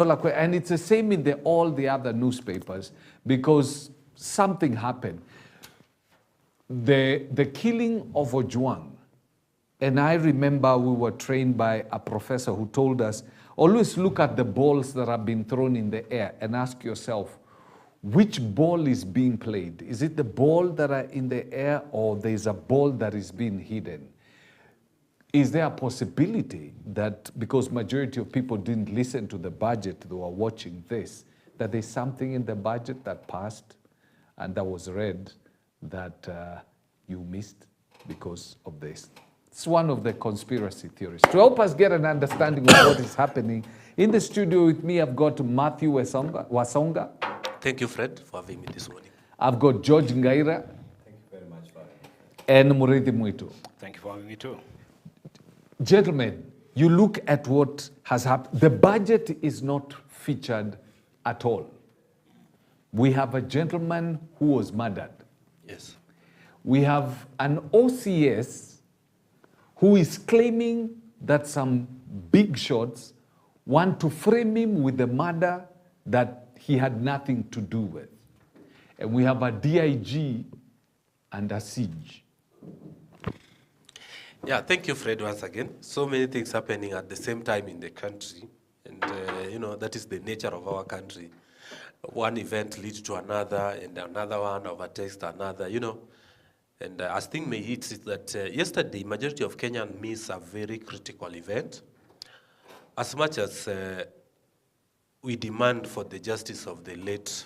And it's the same in all the other newspapers, because something happened. The killing of Ojwang, and I remember we were trained by a professor who told us, always look at the balls that have been thrown in the air and ask yourself, which ball is being played? Is it the ball that are in the air, or there's a ball that is being hidden? Is there a possibility that because majority of people didn't listen to the budget, they were watching this, that there's something in the budget that passed and that was read that you missed because of this? It's one of the conspiracy theories. To help us get an understanding of what is happening, in the studio with me, I've got Matthew Wasonga. Thank you, Fred, for having me this morning. I've got George Ngaira. Thank you very much for having me. And Murithi Mwitu. Thank you for having me too. Gentlemen, you look at what has happened. The budget is not featured at all. We have a gentleman who was murdered. Yes. We have an OCS who is claiming that some big shots want to frame him with the murder that he had nothing to do with. And we have a DIG under siege. Yeah, thank you, Fred, once again. So many things happening at the same time in the country. And, that is the nature of our country. One event leads to another, and another one overtakes another, And as thing may hit is that yesterday, majority of Kenyans missed a very critical event. As much as we demand for the justice of the late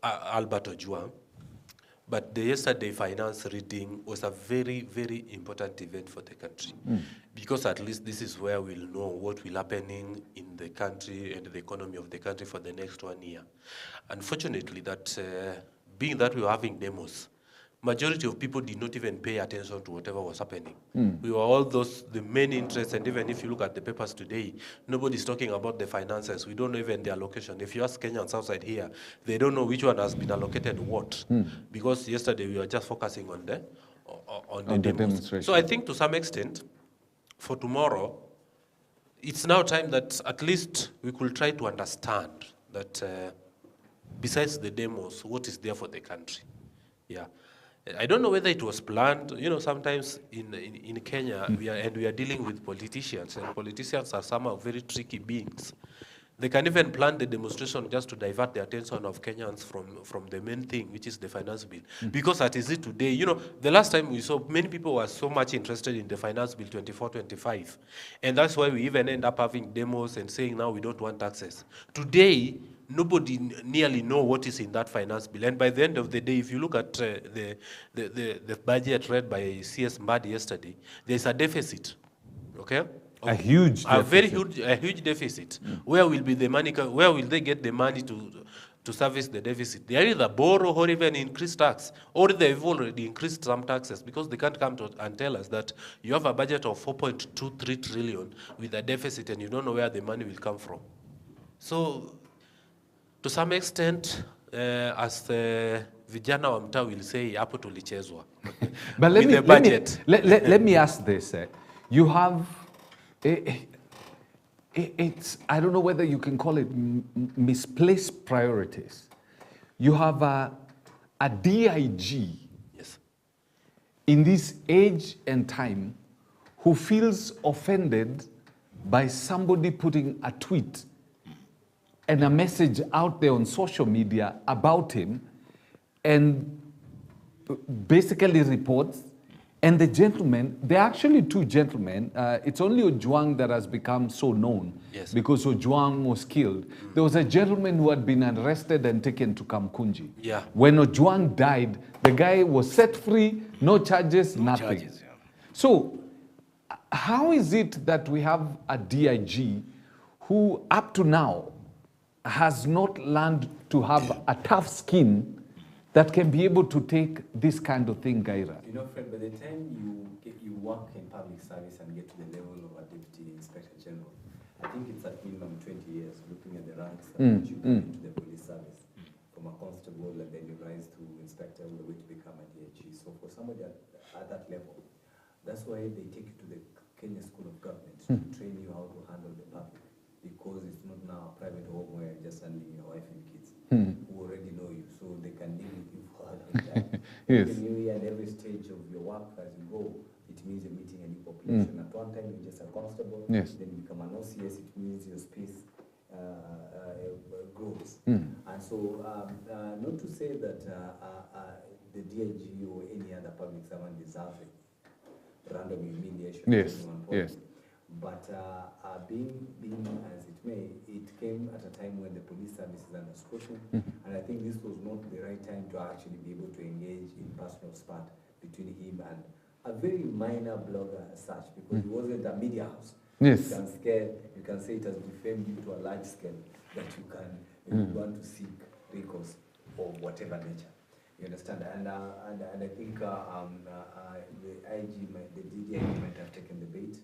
Albert Ojwang, but the yesterday finance reading was a very, very important event for the country. Because at least this is where we'll know what will happening in the country and the economy of the country for the next 1 year. Unfortunately, that being that we were having demos, majority of people did not even pay attention to whatever was happening. We were all the main interests, and even if you look at the papers today, nobody's talking about the finances. We don't know even the allocation. If you ask Kenyans outside here, they don't know which one has been allocated what. Because yesterday we were just focusing on the demonstration. So I think to some extent, for tomorrow, it's now time that at least we could try to understand that besides the demos, what is there for the country? Yeah. I don't know whether it was planned. Sometimes in Kenya, we are dealing with politicians, and politicians are somehow very tricky beings. They can even plan the demonstration just to divert the attention of Kenyans from the main thing, which is the finance bill. Because as is it today, the last time we saw, many people were so much interested in the finance bill 24-25. And that's why we even end up having demos and saying now we don't want taxes. Today, nobody nearly know what is in that finance bill. And by the end of the day, if you look at the budget read by CS Mbadi yesterday, there's a deficit, okay? A huge deficit. A huge deficit. Where will be the money? Where will they get the money to service the deficit? They either borrow or even increase tax, or they've already increased some taxes, because they can't come and tell us that you have a budget of 4.23 trillion with a deficit and you don't know where the money will come from. So, to some extent, as the vijana wa mtaa will say, hapo tulichezwa. But let me ask this. You have, it's, I don't know whether you can call it misplaced priorities. You have a DIG, yes, in this age and time who feels offended by somebody putting a tweet and a message out there on social media about him, and basically reports. And the gentleman, there are actually two gentlemen. It's only Ojwang that has become so known, yes, because Ojwang was killed. There was a gentleman who had been arrested and taken to Kamkunji. Yeah. When Ojwang died, the guy was set free, no charges, nothing. Charges, yeah. So how is it that we have a DIG who up to now has not learned to have a tough skin that can be able to take this kind of thing, Gaira? Fred, by the time you work in public service and get to the level of a deputy inspector general, I think it's at minimum 20 years looking at the ranks that you get into the police service, from a constable, and then you rise to inspector all the way to become a DIG. So for somebody at that level, that's why they take you to the Kenya School of Government to train you how to handle the public, because it's not now Yes. Every new year and every stage of your work as you go, it means you're meeting a new population. At one time, you're just a constable. Yes. Then you become an OCS. It means your space grows. And so, not to say that the DIG or any other public servant deserves a random humiliation. Yes, at any one point. yes. But being as it may, it came at a time when the police service is under scrutiny, and I think this was not the right time to actually be able to engage in personal spat between him and a very minor blogger as such, because he wasn't a media house. Yes. You can say it has defamed you to a large scale that you can, if you want to seek recourse of whatever nature. You understand? And I think the DDIG might have taken the bait,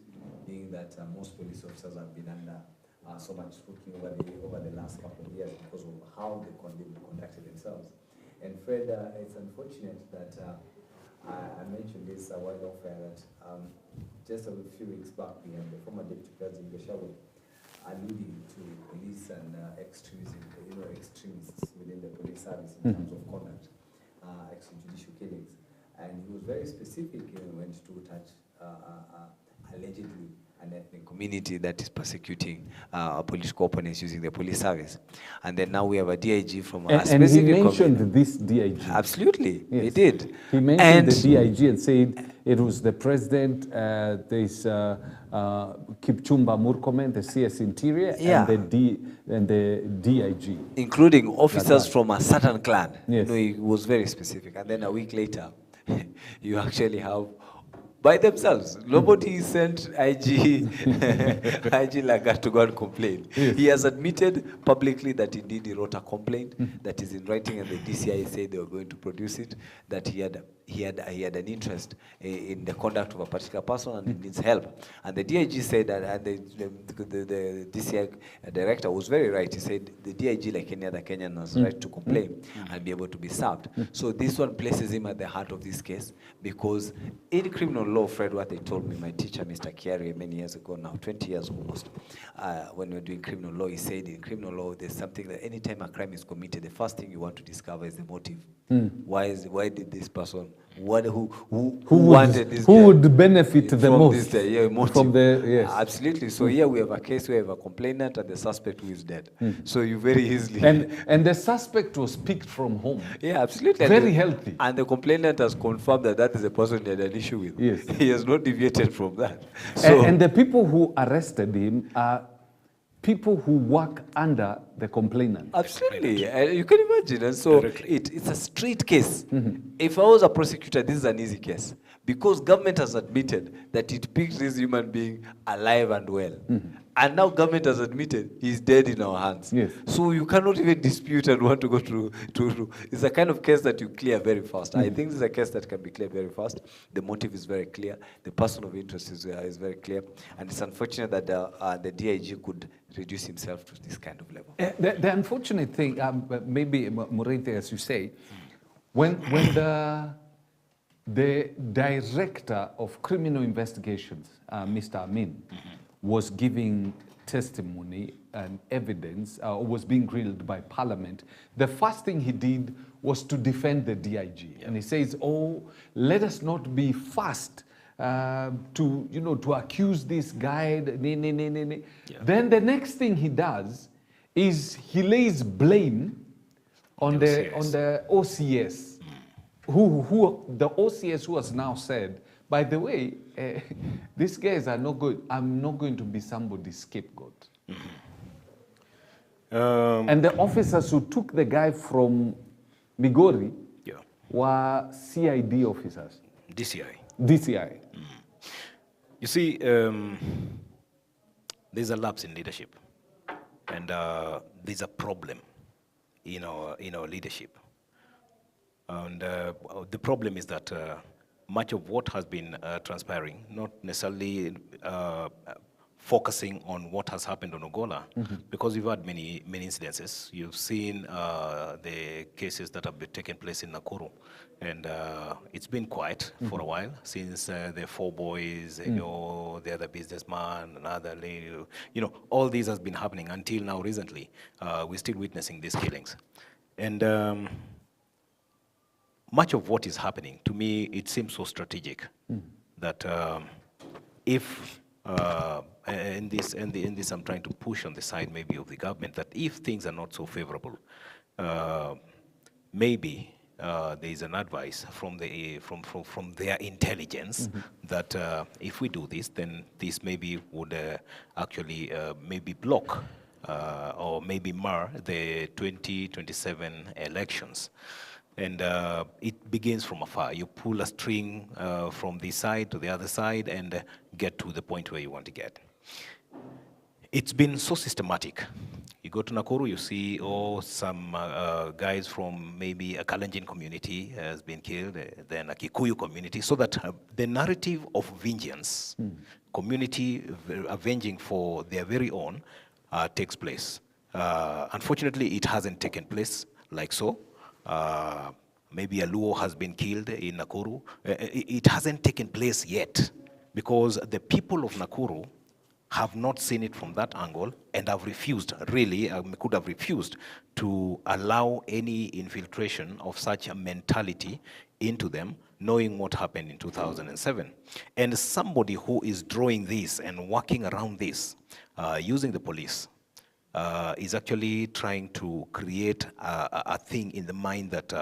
being that most police officers have been under so much scrutiny over the last couple of years because of how they conducted themselves. And Fred, it's unfortunate that I mentioned this a while off air that just a few weeks back we had the former Deputy President Gashawe alluding to police and extremism, extremists within the police service in terms of conduct, extrajudicial killings, and he was very specific when to touch allegedly an ethnic community that is persecuting political opponents using the police service. And then now we have a DIG from a specific And he mentioned community. this DIG. Absolutely, Yes. he did. He mentioned the DIG and said it was the president, there's Kipchumba Murkomen, the CS Interior, Yeah. and the DIG. Including officers that. from a certain clan. Yes. He was very specific. And then a week later, you actually have by themselves. Nobody sent IG Lagat to go and complain. Yes. He has admitted publicly that indeed he wrote a complaint that is in writing, and the DCI said they were going to produce it, that he had an interest in the conduct of a particular person and he needs help. And the DIG said that, and the DCI director was very right. He said the DIG, like any other Kenyan, has right to complain and be able to be served. So this one places him at the heart of this case, because in criminal law, Fred, what they told me, my teacher, Mr. Kiari, many years ago now, 20 years almost, when we were doing criminal law, he said in criminal law, there's something that anytime a crime is committed, the first thing you want to discover is the motive. Why did this person, who wanted this Who guy would benefit the from most this motive? from the, yes. Absolutely. So here we have a case where we have a complainant and the suspect who is dead. So you very easily... And the suspect was picked from home. Yeah, absolutely. Very healthy. And the complainant has confirmed that that is the person he had an issue with. Yes. He has not deviated from that. So, And the people who arrested him are people who work under the complainant. absolutely. You can imagine. And so it's a street case. If I was a prosecutor, this is an easy case. Because government has admitted that it picked this human being alive and well. And now government has admitted he's dead in our hands. Yes. So you cannot even dispute and want to go to it's a kind of case that you clear very fast. I think this is a case that can be cleared very fast. The motive is very clear. The person of interest is very clear. And it's unfortunate that the DIG could reduce himself to this kind of level. The unfortunate thing, maybe Murente, as you say, when the director of criminal investigations, Mr. Amin, was giving testimony and evidence, was being grilled by Parliament, the first thing he did was to defend the DIG. And he says, let us not be fast to accuse this guy. Then the next thing he does is he lays blame on the OCS, who the OCS who has now said, by the way, these guys are not good. I'm not going to be somebody's scapegoat. And the officers who took the guy from Migori were CID officers. DCI. You see, there's a lapse in leadership, and there's a problem in our leadership. And the problem is that much of what has been transpiring, not necessarily focusing on what has happened on Ogola, because we've had many incidences. You've seen the cases that have been taking place in Nakuru, and it's been quiet for a while since the 4 boys, the other businessman, another lady, all these has been happening until now recently. We're still witnessing these killings. And much of what is happening, to me, it seems so strategic that if, in this I'm trying to push on the side maybe of the government, that if things are not so favorable, maybe there is an advice from their intelligence that if we do this, then this maybe would actually maybe block or maybe mar the 2027 elections. And it begins from afar. You pull a string from this side to the other side and get to the point where you want to get. It's been so systematic. You go to Nakuru, you see, some guys from maybe a Kalenjin community has been killed, then a Kikuyu community, so that the narrative of vengeance, community avenging for their very own, takes place. Unfortunately, it hasn't taken place like so. Maybe a Luo has been killed in Nakuru. It hasn't taken place yet because the people of Nakuru have not seen it from that angle and have refused, really, could have refused to allow any infiltration of such a mentality into them, knowing what happened in 2007. And somebody who is drawing this and working around this, using the police, is actually trying to create a thing in the mind that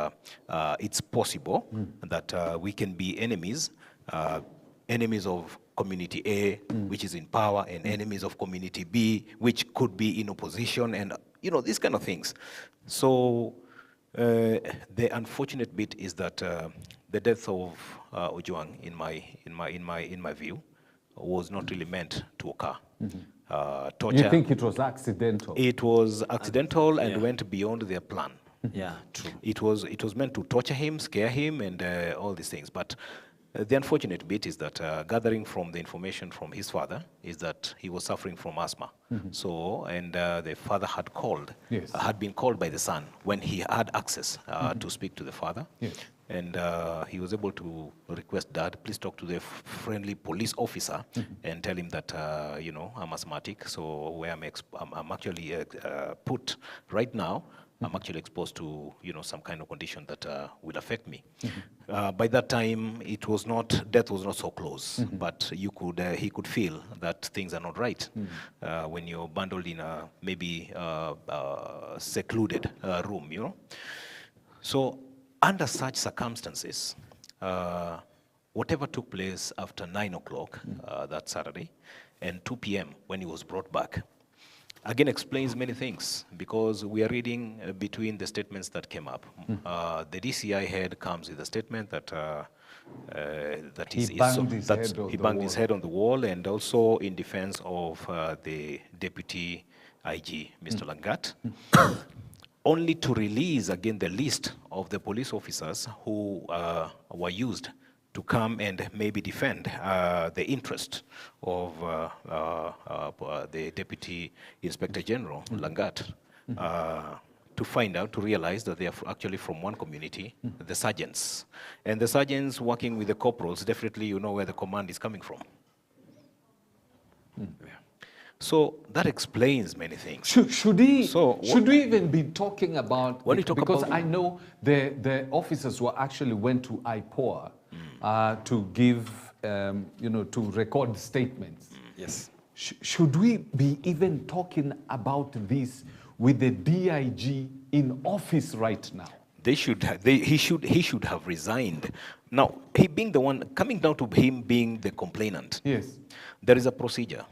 it's possible that we can be enemies, enemies of community A, which is in power, and enemies of community B, which could be in opposition, and these kind of things. So the unfortunate bit is that the death of Ojwang, in my view, was not really meant to occur. Torture. You think it was accidental? It was accidental and went beyond their plan. Yeah, true. It was meant to torture him, scare him, and all these things. But the unfortunate bit is that gathering from the information from his father is that he was suffering from asthma. So, and the father had been called by the son when he had access to speak to the father. Yes. And he was able to request, Dad, please talk to the friendly police officer and tell him that, I'm asthmatic, so where I'm actually put right now, I'm actually exposed to, some kind of condition that will affect me. By that time, death was not so close, but he could feel that things are not right when you're bundled in a maybe secluded room, So under such circumstances, whatever took place after 9 o'clock that Saturday and 2 p.m. when he was brought back, again explains many things, because we are reading between the statements that came up. The DCI head comes with a statement that he banged his head on the wall, and also in defense of the deputy IG, Mr. Langat, only to release again the list of the police officers who were used to come and maybe defend the interest of the Deputy Inspector General, Langat, to realize that they are actually from one community, the sergeants. And the sergeants working with the corporals, definitely you know where the command is coming from. So that explains many things. Should we even be talking about, because I know the officers who actually went to IPOA to give, to record statements. Yes. Should we be even talking about this with the DIG in office right now? He should have resigned. Now, he being the one, coming down to him being the complainant. Yes. There is a procedure.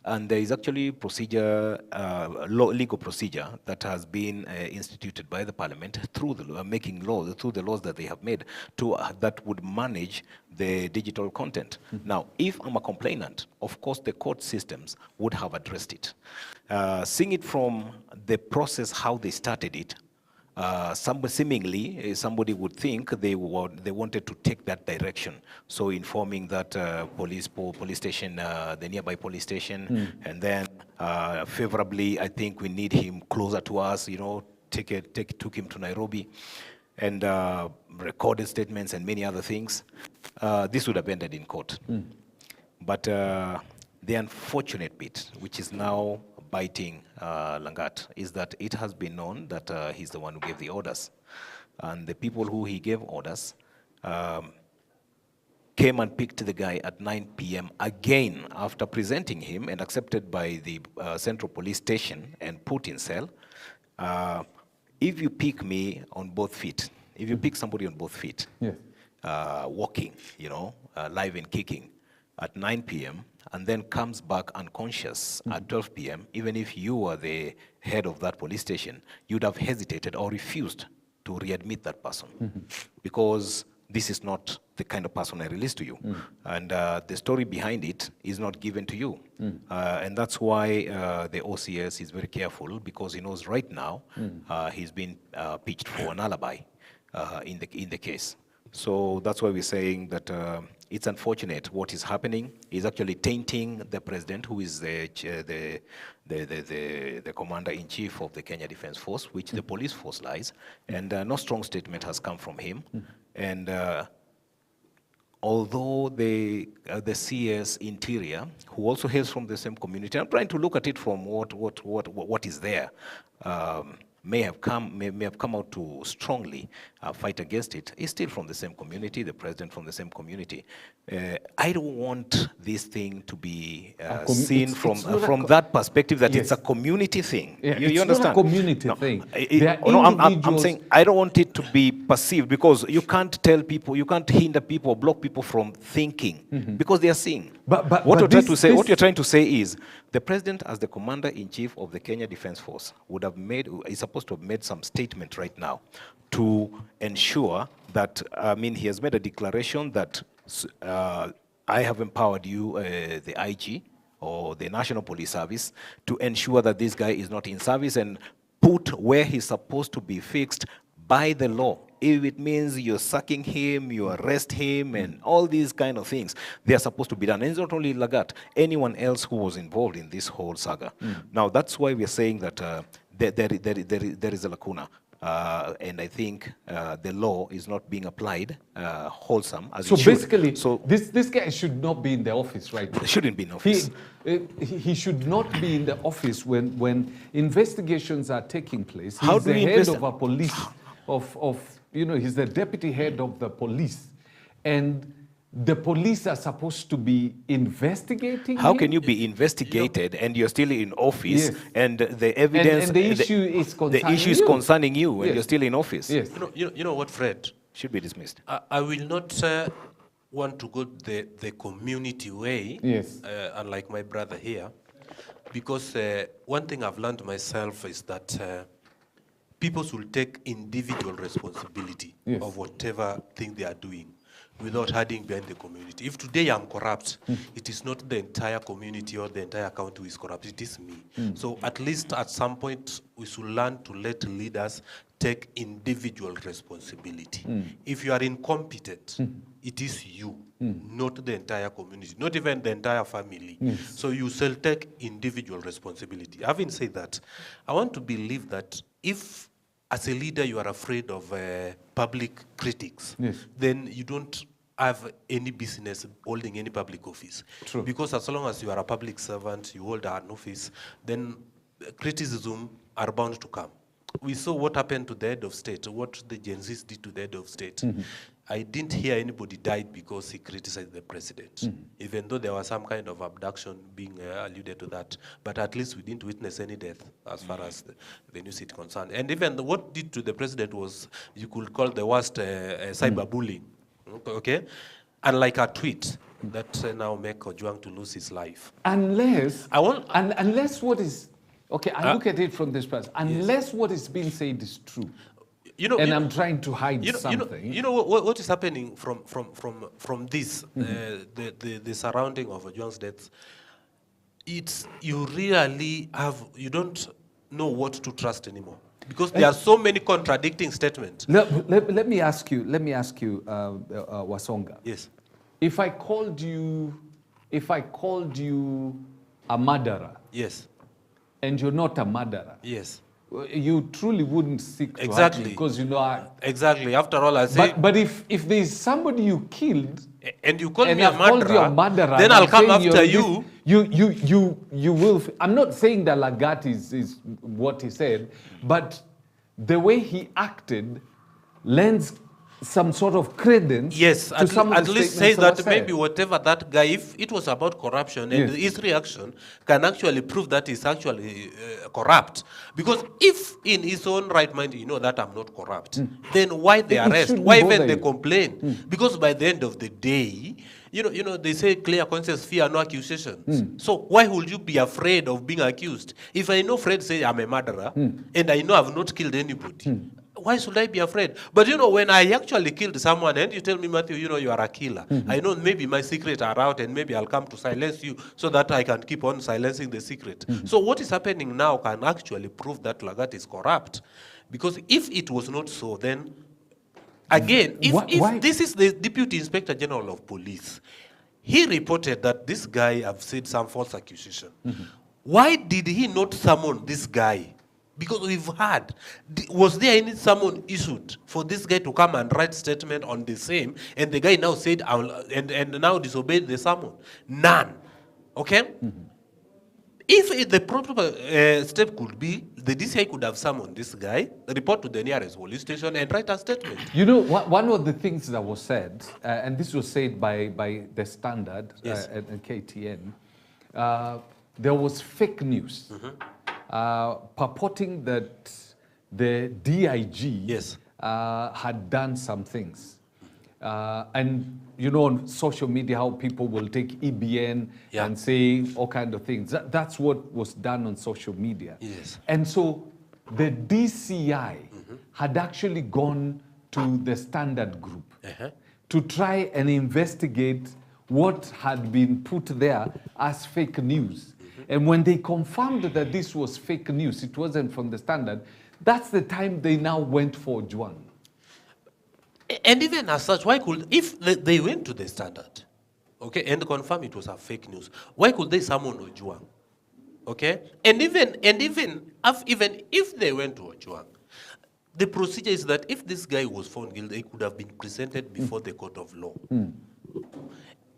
And there is actually legal procedure that has been instituted by the parliament through the laws that they have made that would manage the digital content. Now, if I'm a complainant, of course the court systems would have addressed it. Seeing it from the process, how they started it, seemingly somebody would think they wanted to take that direction. So informing that police station, the nearby police station, and then favorably, I think we need him closer to us, took him to Nairobi, and recorded statements and many other things. This would have ended in court. But the unfortunate bit, which is now biting Langat, is that it has been known that he's the one who gave the orders. and the people who he gave orders came and picked the guy at 9 p.m. again after presenting him and accepted by the Central Police Station and put in cell. If you pick me on both feet, if you pick somebody on both feet, Yes. walking, live and kicking at 9 p.m. and then comes back unconscious at 12 p.m., even if you were the head of that police station, you'd have hesitated or refused to readmit that person because this is not the kind of person I released to you. And the story behind it is not given to you. And that's why the OCS is very careful because he knows right now he's been pitched for an alibi in the case. So that's why we're saying that it's unfortunate what is happening is actually tainting the president, who is the commander-in-chief of the Kenya Defense Force, which the police force lies, and no strong statement has come from him. And although the CS Interior, who also hails from the same community, I'm trying to look at it from what is there, may have come out to strongly fight against it, is still from the same community, the president from the same community. I don't want this thing to be seen from that perspective that it's a community thing. Yeah, you it's understand? not a community thing. I'm saying I don't want it to be perceived because you can't tell people, you can't hinder people, block people from thinking because they are seeing. What you're trying to say is the president, as the commander-in-chief of the Kenya Defense Force, is supposed to have made some statement right now to ensure that, he has made a declaration that I have empowered you, the IG or the National Police Service, to ensure that this guy is not in service and put where he's supposed to be fixed by the law. If it means you're sacking him, you arrest him, and all these kind of things, they are supposed to be done. And it's not only Lagat, anyone else who was involved in this whole saga. Now, that's why we're saying that there is a lacuna. And I think the law is not being applied wholesome as it should. Basically, this guy should not be in the office right now. He shouldn't be in office. He should not be in the office when investigations are taking place. How He's do the we head of a police, he's the deputy head of the police. And the police are supposed to be investigating How him? can you be investigated and you're still in office and the evidence and the issue is concerning you and you're still in office? Yes. You know what, Fred? Should be dismissed. I will not want to go the community way, unlike my brother here, because one thing I've learned myself is that people should take individual responsibility of whatever thing they are doing, without hiding behind the community. If today I'm corrupt, it is not the entire community or the entire county who is corrupt, it is me. So at least at some point, we should learn to let leaders take individual responsibility. If you are incompetent, it is you, not the entire community, not even the entire family. So you shall take individual responsibility. Having said that, I want to believe that if as a leader, you are afraid of public critics, then you don't have any business holding any public office. True. Because as long as you are a public servant, you hold an office, then criticism are bound to come. We saw what happened to the head of state, what the Gen Zs did to the head of state. I didn't hear anybody died because he criticized the president, even though there was some kind of abduction being alluded to that. But at least we didn't witness any death as far as the news is concerned. And even what did to the president was, you could call the worst cyberbullying, okay? Unlike a tweet that now make Ojwang to lose his life. Unless what is, okay, I look at it from this perspective, unless what is being said is true. I'm trying to hide something. You know what is happening from this, the surrounding of Ojwang's death. It's you don't know what to trust anymore because there are so many contradicting statements. Let me ask you, Wasonga. Yes. If I called you a murderer. Yes. And you're not a murderer. Yes. You truly wouldn't seek to hurt me because exactly. After all, I say. But if there's somebody you killed and you call me a murderer, then I'll come after you. You will. I'm not saying that Lagat is what he said, but the way he acted lends some sort of credence Yes, to some of at the least say statements that were said. maybe whatever that guy, if it was about corruption and Yes. his reaction can actually prove that he's actually corrupt. Because if in his own right mind you know that I'm not corrupt, then why the It arrest? shouldn't Why bother even the you. complaint? Because by the end of the day, you know, they say clear conscience, fear no accusations. So why would you be afraid of being accused? If I know Fred say I'm a murderer and I know I've not killed anybody, why should I be afraid? But you know, when I actually killed someone and you tell me, Matthew, you know, you are a killer, I know maybe my secrets are out and maybe I'll come to silence you so that I can keep on silencing the secret. So what is happening now can actually prove that Lagat is corrupt. Because if it was not so, then again, Why- if this is the Deputy Inspector General of Police, he reported that this guy have said some false accusation. Why did he not summon this guy? Because we've heard, was there any summon issued for this guy to come and write statement on the same, and the guy now said, and now disobeyed the summon? None. Okay? If the proper step could be, the DCI could have summoned this guy, report to the nearest police station, and write a statement. You know, one of the things that was said, and this was said by the Standard Yes. and KTN, there was fake news purporting that the DIG Yes. had done some things. And you know, on social media, how people will take EBN Yeah. and say all kind of things. That's what was done on social media. Yes. And so the DCI had actually gone to the Standard Group to try and investigate what had been put there as fake news. And when they confirmed that this was fake news, it wasn't from the Standard, that's the time they now went for Juan. And even as such, why could, if they went to the Standard, okay, and confirm it was a fake news, why could they summon Ojuang? Okay? And even if they went to Ojuang, the procedure is that if this guy was found guilty, he could have been presented before the court of law.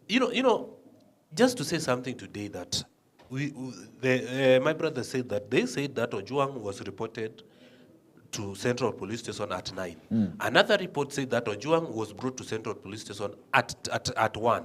You know, just to say something today that my brother said that they said that Ojuang was reported to Central Police Station at 9. Another report said that Ojuang was brought to Central Police Station at 1.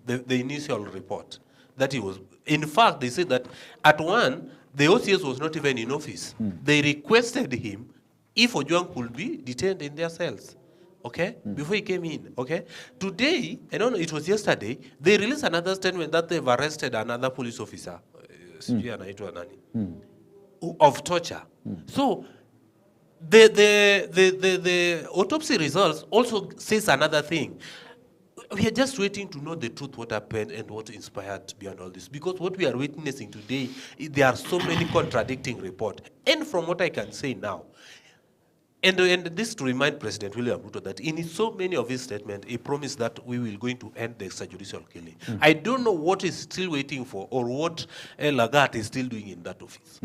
The initial report that he was. In fact, they said that at 1, the OCS was not even in office. They requested him if Ojuang could be detained in their cells. Okay? Before he came in. Okay? Today, I don't know, it was yesterday, they released another statement that they've arrested another police officer, of torture. So, the autopsy results also says another thing. We are just waiting to know the truth, what happened and what inspired beyond all this. Because what we are witnessing today, there are so many contradicting reports. And from what I can say now, and this to remind President William Ruto that in so many of his statements, he promised that we will going to end the extrajudicial killing. I don't know what is still waiting for or what Lagat is still doing in that office.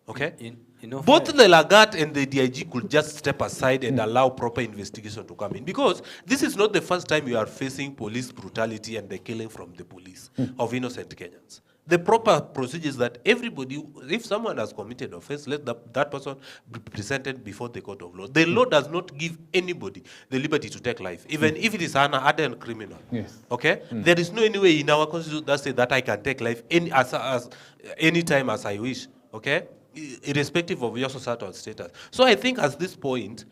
Okay? Both the Lagat and the DIG could just step aside and allow proper investigation to come in. Because this is not the first time you are facing police brutality and the killing from the police of innocent Kenyans. The proper procedure is that everybody, if someone has committed offense, let that person be presented before the court of law. The law does not give anybody the liberty to take life, even if it is an ardent criminal. Yes. Okay? There is no any way in our constitution that says that I can take life any time as I wish. Okay? Irrespective of your societal status. So I think at this point,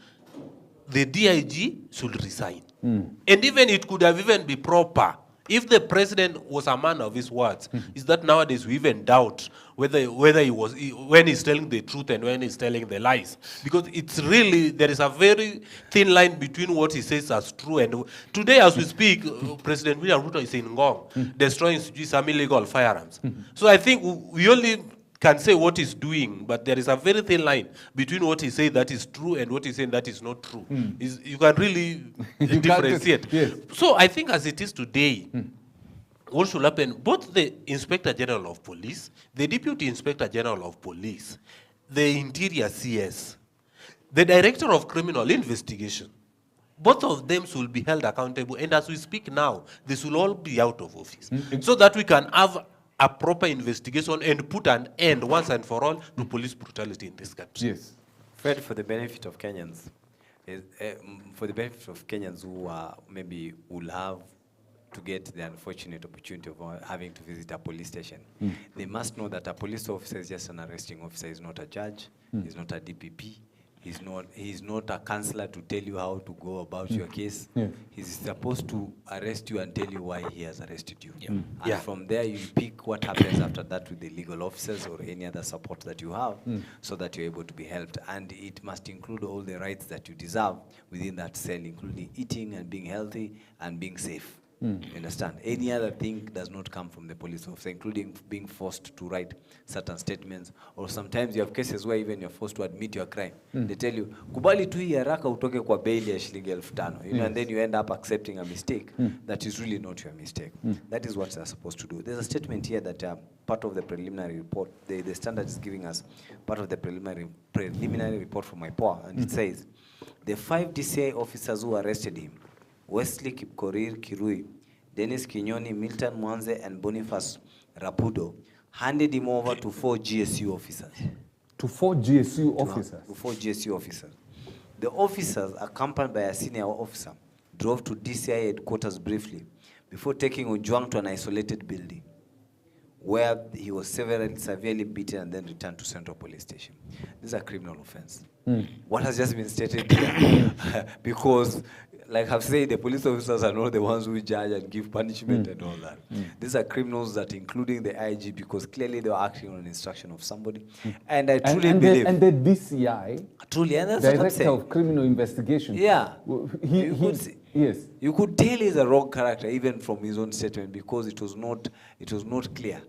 the DIG should resign. And even it could have even been proper if the president was a man of his words. Is that nowadays we even doubt whether he was, when he's telling the truth and when he's telling the lies. Because it's really, there is a very thin line between what he says as true and today as we speak, President William Ruto is in Ngong, destroying some illegal firearms. So I think we only can say what he's doing, but there is a very thin line between what he says that is true and what he's saying that is not true. You can really differentiate. Yes. So I think as it is today, what should happen, both the Inspector General of Police, the Deputy Inspector General of Police, the Interior CS, the Director of Criminal Investigation, both of them should be held accountable. And as we speak now, they should all be out of office. So that we can have a proper investigation and put an end once and for all to police brutality in this country. Yes. Fred, for the benefit of Kenyans, For the benefit of Kenyans who maybe will have to get the unfortunate opportunity of having to visit a police station, they must know that a police officer is just an arresting officer. He's not a judge. He's not a DPP. He's not a counselor to tell you how to go about your case. He's supposed to arrest you and tell you why he has arrested you. And from there, you pick what happens after that with the legal officers or any other support that you have, so that you're able to be helped. And it must include all the rights that you deserve within that cell, including eating and being healthy and being safe. You understand? Any other thing does not come from the police officer, including being forced to write certain statements, or sometimes you have cases where even you're forced to admit your crime. They tell you, kubali tu hii haraka utoke kwa bail ya shilingi 5,000, you know, and then you end up accepting a mistake that is really not your mistake. That is what they're supposed to do. There's a statement here that part of the preliminary report, the standard is giving us part of the preliminary report from IPOA, and it says, the 5 DCI officers who arrested him, Wesley Kipkorir Kirui, Dennis Kinyoni, Milton Mwanze, and Boniface Rapudo, handed him over to 4 GSU officers. To 4 GSU officers? To 4 GSU officers. The officers, accompanied by a senior officer, drove to DCI headquarters briefly before taking Ojwang to an isolated building, where he was severely beaten and then returned to Central Police Station. This is a criminal offense. What has just been stated here, because, like I've said, the police officers are not the ones who judge and give punishment and all that. These are criminals that, including the IG, because clearly they were acting on instruction of somebody. And I truly believe... And the DCI, truly, and that's what I'm Director saying. of Criminal Investigation. Yeah. Yes. You could tell he's a wrong character even from his own statement, because it was not clear.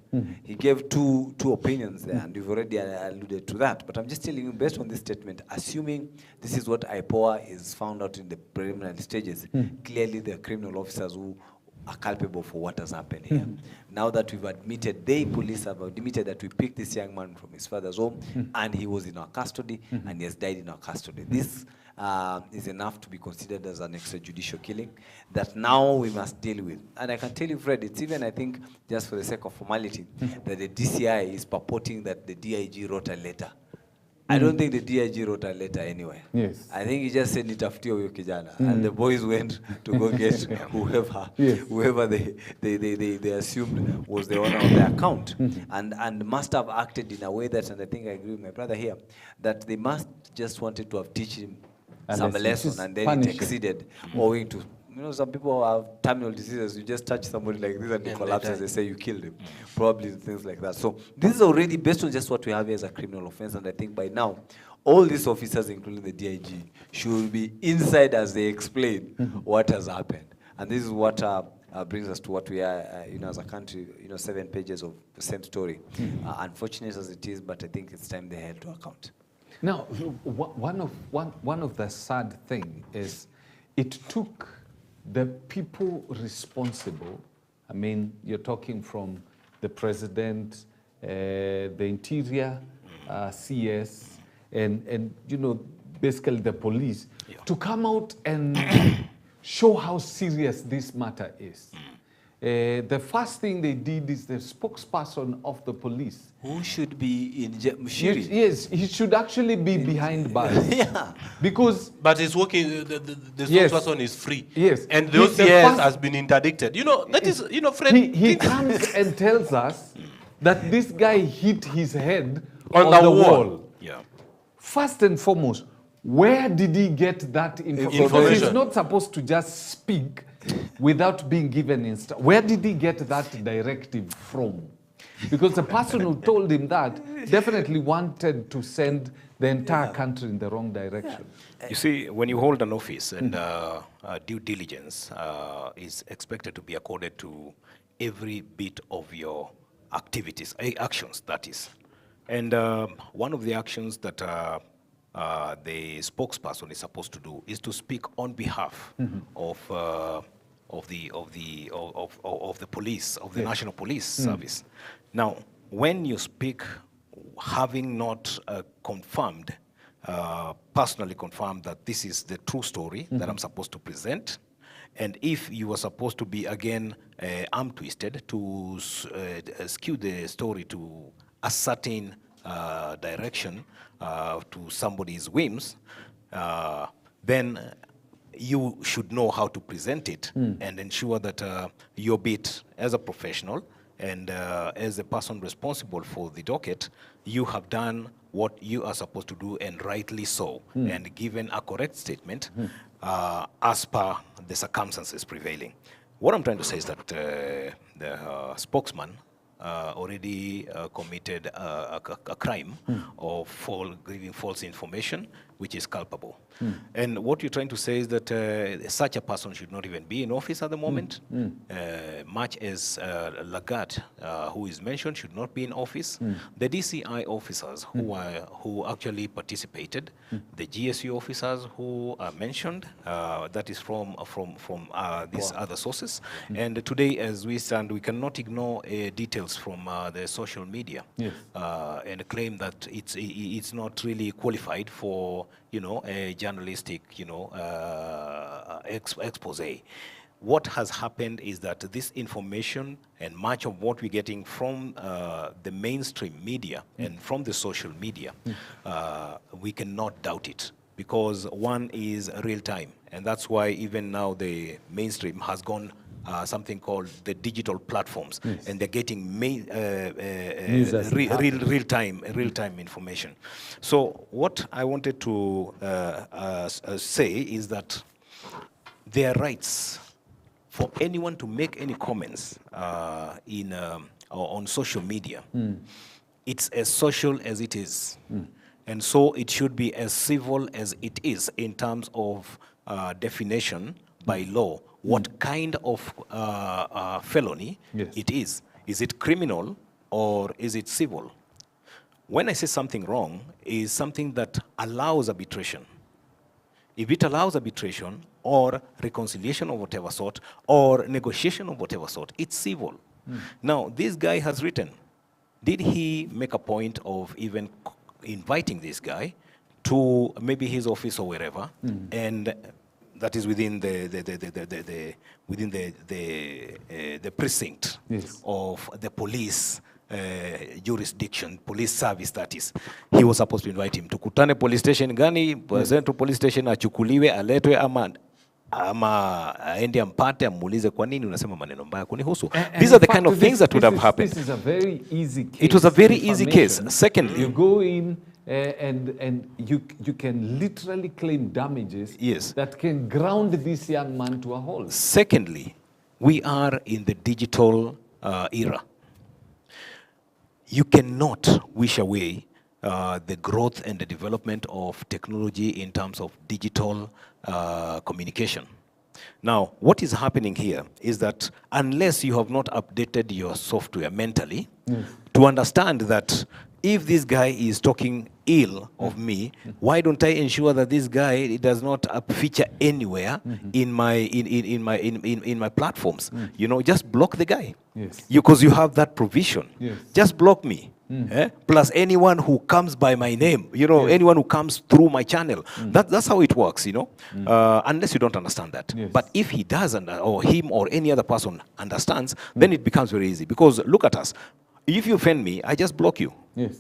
He gave two opinions there, and you've already alluded to that. But I'm just telling you, based on this statement, assuming this is what IPOA is found out in the preliminary stages, clearly the criminal officers who are culpable for what has happened here. Now that we've admitted, the police have admitted that we picked this young man from his father's home, and he was in our custody, and he has died in our custody. This is enough to be considered as an extrajudicial killing that now we must deal with. And I can tell you, Fred, it's even, I think, just for the sake of formality, that the DCI is purporting that the DIG wrote a letter. I don't think the DIG wrote a letter anywhere. Yes. I think he just said nitafutie huyo kijana, and the boys went to go get whoever they assumed was the owner of the account, and must have acted in a way that, and I think I agree with my brother here, that they must just wanted to have teach him some lesson, and then it exceeded, owing to, you know, some people have terminal diseases. You just touch somebody like this and he collapses. They say you killed him. Probably things like that. So this is already based on just what we have here as a criminal offense. And I think by now, all these officers, including the DIG, should be inside as they explain what has happened. And this is what brings us to what we are, you know, as a country, you know, 7 pages of the same story. Unfortunate as it is, but I think it's time they held to account. Now, one of the sad thing is it took the people responsible, I mean, you're talking from the president, the interior, CS, and you know, basically the police, to come out and show how serious this matter is. The first thing they did is the spokesperson of the police. Who should be in Mushiri? Yes, he should actually be behind bars. Because... But he's working, the spokesperson is free. Yes. And the OCS has been interdicted. You know, that is, you know, Fred... He comes and tells us that this guy hit his head on the wall. Yeah. First and foremost, where did he get that information? He's not supposed to just speak without being given instruction. Where did he get that directive from? Because the person who told him that definitely wanted to send the entire country in the wrong direction. You see, when you hold an office and due diligence is expected to be accorded to every bit of your activities, actions, that is. And one of the actions that the spokesperson is supposed to do is to speak on behalf of the police, of the National Police Service. Now, when you speak, having not confirmed, personally confirmed that this is the true story that I'm supposed to present, and if you are supposed to be again arm twisted to skew the story to a certain direction to somebody's whims, then you should know how to present it and ensure that your bit as a professional and as a person responsible for the docket, you have done what you are supposed to do, and rightly so, and given a correct statement as per the circumstances prevailing. What I'm trying to say is that the spokesman already committed a crime of giving false information, which is culpable. And what you're trying to say is that such a person should not even be in office at the moment, much as Lagat, who is mentioned, should not be in office. The DCI officers who actually participated, the GSU officers who are mentioned, that is from these other sources. And today, as we stand, we cannot ignore details from the social media and claim that it's not really qualified for a journalistic, expose. What has happened is that this information and much of what we're getting from the mainstream media and from the social media, we cannot doubt it, because one is real time. And that's why even now the mainstream has gone something called the digital platforms, and they're getting real-time information. So what I wanted to say is that there are rights for anyone to make any comments on social media. It's as social as it is. And so it should be as civil as it is in terms of definition by law, what kind of felony it is. Is it criminal or is it civil? When I say something wrong, is something that allows arbitration. If it allows arbitration or reconciliation of whatever sort or negotiation of whatever sort, it's civil. Now, this guy has written. Did he make a point of even inviting this guy to maybe his office or wherever, and that is within the precinct of the police jurisdiction, police service, that is. He was supposed to invite him. Tukutane police station gani, Central police station, achukuliwe, aletwe, ama aende ampate, amuulize kwa nini unasema maneno mbaya kunihusu. These are the kind of things that would have happened. This is a very easy case. It was a very easy case. Secondly, you go in and you can literally claim damages that can ground this young man to a halt. Secondly, we are in the digital era. You cannot wish away the growth and the development of technology in terms of digital communication. Now, what is happening here is that unless you have not updated your software mentally to understand that if this guy is talking ill of me, why don't I ensure that this guy does not feature anywhere in my platforms? Just block the guy. Because you have that provision. Just block me. Plus anyone who comes by my name, anyone who comes through my channel. That's how it works, unless you don't understand that. But if he doesn't, or him or any other person understands, then it becomes very easy. Because look at us. If you offend me, I just block you. Pretty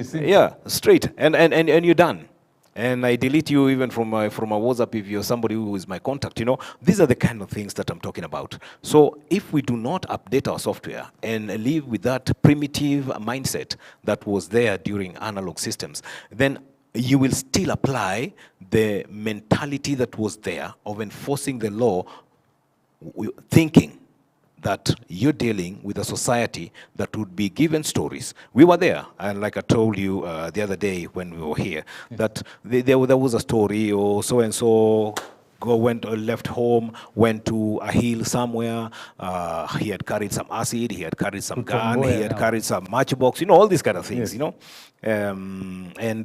simple. Straight. And you're done. And I delete you even from my WhatsApp if you're somebody who is my contact. These are the kind of things that I'm talking about. So if we do not update our software and live with that primitive mindset that was there during analog systems, then you will still apply the mentality that was there of enforcing the law, thinking that you're dealing with a society that would be given stories. We were there, and like I told you the other day when we were here, that there was a story, or so-and-so left home, went to a hill somewhere, he had carried some acid, he had carried some gun, he had carried some matchbox, all these kind of things, and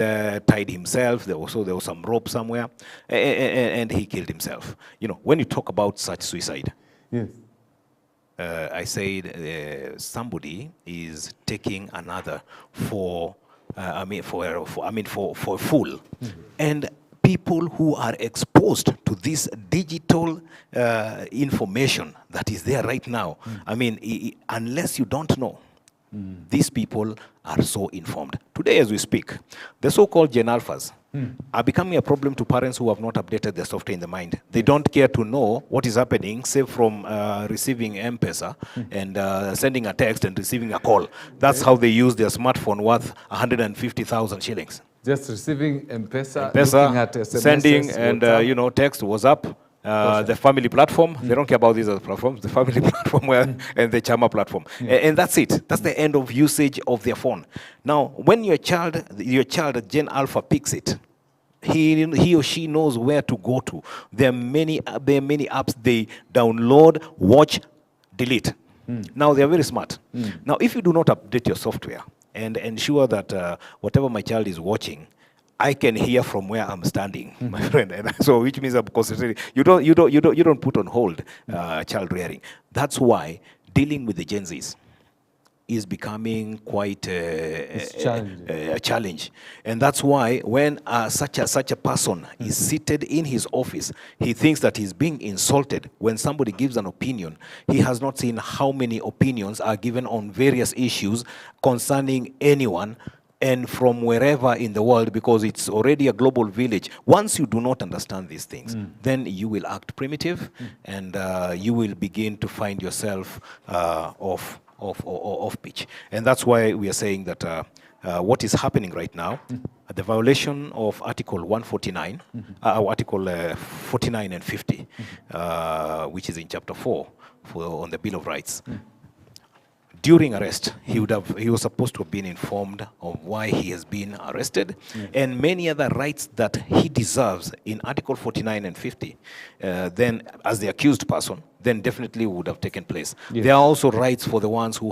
tied himself. There was some rope somewhere, and he killed himself. When you talk about such suicide, I said somebody is taking another for a fool, and people who are exposed to this digital information that is there right now. Unless you don't know, these people are so informed. Today, as we speak, the so-called Gen Alphas, are becoming a problem to parents who have not updated their software in the mind. They don't care to know what is happening, save from receiving M-Pesa and sending a text and receiving a call. That's how they use their smartphone worth 150,000 shillings. Just receiving M-Pesa, looking at SMSs, sending, and text was up. The family platform, they don't care about these other platforms, the family platform and the Chama platform. And that's it. That's the end of usage of their phone. Now, when your child Gen Alpha picks it, he or she knows where to go to. There are many apps they download, watch, delete. Now, they are very smart. Now, if you do not update your software and ensure that whatever my child is watching, I can hear from where I'm standing, my friend. And so, which means I'm concentrating. You don't put on hold child rearing. That's why dealing with the Gen Zs is becoming quite a challenge. And that's why when such a person is seated in his office, he thinks that he's being insulted. When somebody gives an opinion, he has not seen how many opinions are given on various issues concerning anyone and from wherever in the world, because it's already a global village. Once you do not understand these things, then you will act primitive, and you will begin to find yourself off pitch. And that's why we are saying that what is happening right now, the violation of Article 149, Article 49 and 50, which is in Chapter 4 on the Bill of Rights. During arrest, he was supposed to have been informed of why he has been arrested, and many other rights that he deserves in Article 49 and 50. Then, as the accused person, then definitely would have taken place. Yes. There are also rights for the ones who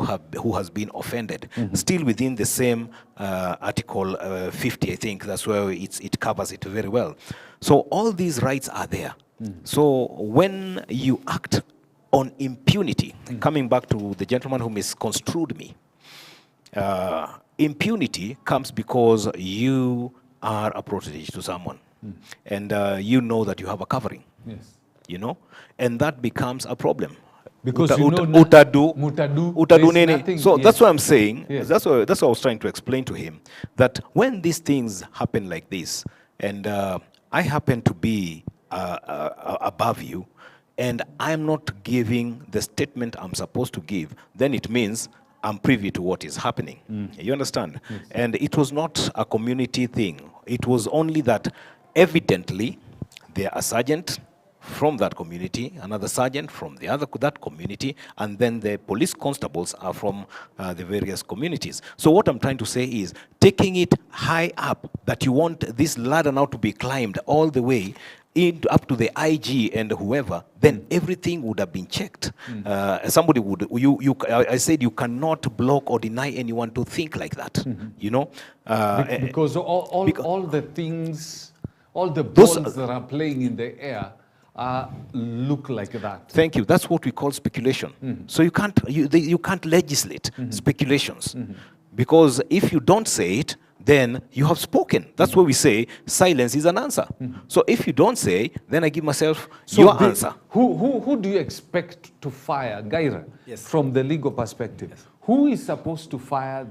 has been offended, still within the same Article 50. I think that's where it covers it very well. So all these rights are there. So when you act on impunity, coming back to the gentleman who misconstrued me, impunity comes because you are a protege to someone, and you know that you have a covering. Yes. You know, and that becomes a problem. Because utadu nene. So that's what I'm saying. Yes. That's what I was trying to explain to him, that when these things happen like this, and I happen to be above you, and I'm not giving the statement I'm supposed to give, then it means I'm privy to what is happening. You understand? Yes. And it was not a community thing. It was only that evidently there are a sergeant from that community, another sergeant from that community, and then the police constables are from the various communities. So what I'm trying to say is taking it high up, that you want this ladder now to be climbed all the way up to the IG and whoever, then everything would have been checked. Somebody would, I said you cannot block or deny anyone to think like that, you know? Because all the things, all the balls that are playing in the air look like that. Thank you. That's what we call speculation. So you can't legislate speculations, because if you don't say it, then you have spoken. That's why we say silence is an answer. So if you don't say, then I give myself your answer. Who do you expect to fire, Gaira, from the legal perspective? Yes. Who is supposed to fire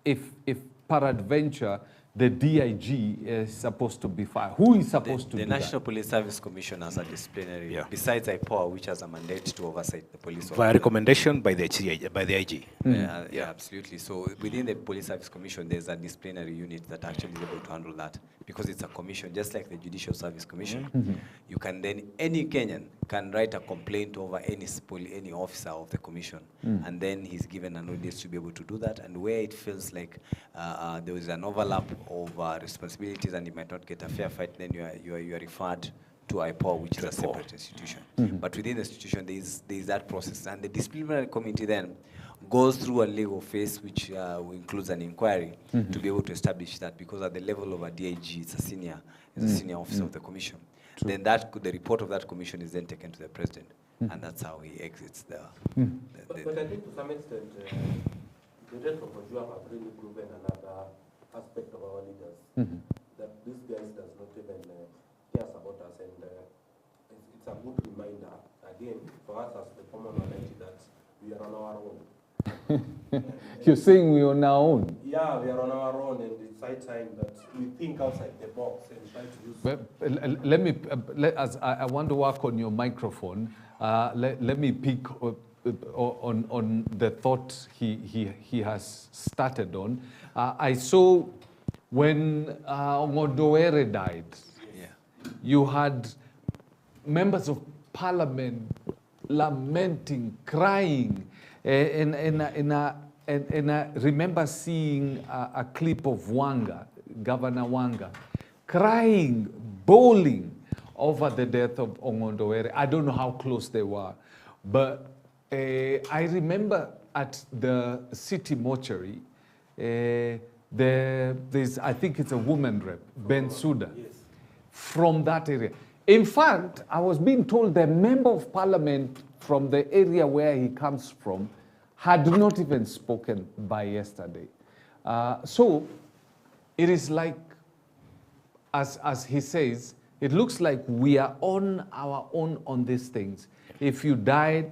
if peradventure the DIG is supposed to be fired? Who is supposed to do that? The National Police Service Commission has a disciplinary, besides IPOA, which has a mandate to oversight the police. By recommendation by the IG. Yeah, absolutely. So within the Police Service Commission, there's a disciplinary unit that actually is able to handle that, because it's a commission, just like the Judicial Service Commission. You can then, any Kenyan can write a complaint over any officer of the commission, and then he's given an audience to be able to do that. And where it feels like there is an overlap of responsibilities and you might not get a fair fight, then you are referred to IPOA, which is a separate institution. But within the institution, there is that process, and the disciplinary committee then goes through a legal phase, which includes an inquiry to be able to establish that, because at the level of a DIG, it's a senior officer of the commission. True. Then the report of that commission is then taken to the president, and that's how he exits the. But I think to some extent, the death of Ojua have really proven another aspect of our leaders, that this guy does not even cares about us, and it's a good reminder again for us as the common knowledge that we are on our own. You're saying we are on our own? Yeah, we are on our own, and it's high time that we think outside the box and try to use. But let me, as I want to work on your microphone. Let me pick on the thought he has started on. I saw when Ngodowere died, you had members of parliament lamenting, crying, and I remember seeing a clip of Governor Wanga, crying, bawling over the death of Ngodowere. I don't know how close they were, but I remember at the city mortuary, there's, I think it's a woman rep, Bensouda, from that area. In fact, I was being told the member of parliament from the area where he comes from had not even spoken by yesterday. So it is like, as he says, it looks like we are on our own on these things. If you died,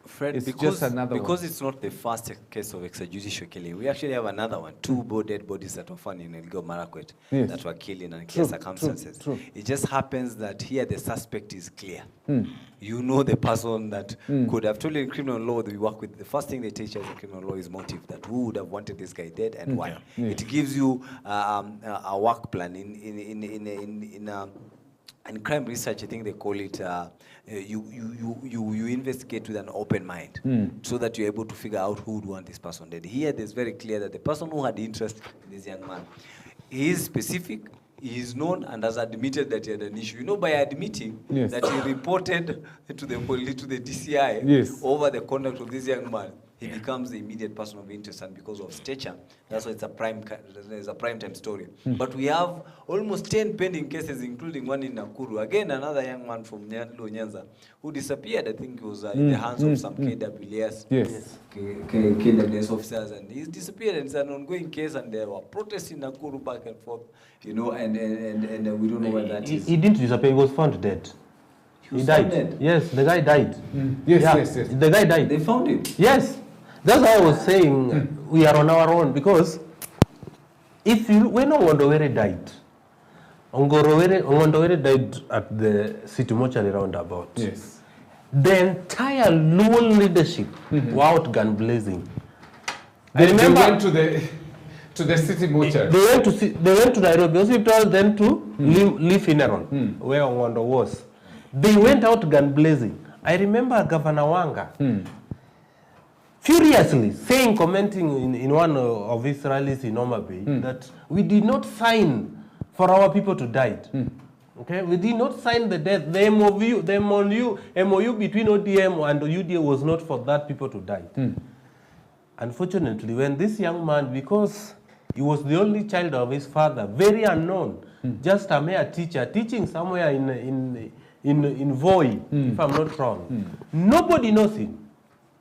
Fred, it's because, just another because one. it's not the first case of extrajudicial killing. We actually have another one, two dead bodies that were found in Elgeyo Marakwet that were killed in unclear circumstances. True. It just happens that here the suspect is clear. You know the person that could have told you in criminal law that we work with. The first thing they teach us in criminal law is motive, that who would have wanted this guy dead and why. It gives you a work plan in crime research. I think they call it you investigate with an open mind, so that you're able to figure out who would want this person dead. Here, there's very clear that the person who had interest in this young man, he is specific, he is known, and has admitted that he had an issue. You know, by admitting that he reported to the DCI over the conduct of this young man, he becomes the immediate person of interest, and because of stature, that's why it's a prime time story. But we have almost 10 pending cases, including one in Nakuru. Again, another young man from Nyanza who disappeared. I think it was in the hands of some KWS, KWS officers, and he's disappeared. And it's an ongoing case, and there were protests in Nakuru back and forth, you know, and we don't know where that is. He didn't disappear. He was found dead. He died. Dead? Yes, the guy died. Yes. The guy died. They found him. Yes. That's why I was saying we are on our own, because when Ngodowere died, Ngodowere died at the city mortuary roundabout. Yes. The entire Luo leadership were out gun blazing. They went to the city mortuary. They went to Nairobi Hospital, then to Lee Funeral, where Ngondo was. They went out gun blazing. I remember Governor Wanga furiously saying, commenting in one of his rallies in Homa Bay, that we did not sign for our people to die. Okay, we did not sign the death. The MOU between ODM and UDA was not for that people to die. Unfortunately, when this young man, because he was the only child of his father, very unknown, just a mere teacher, teaching somewhere in Voi, if I'm not wrong, nobody knows him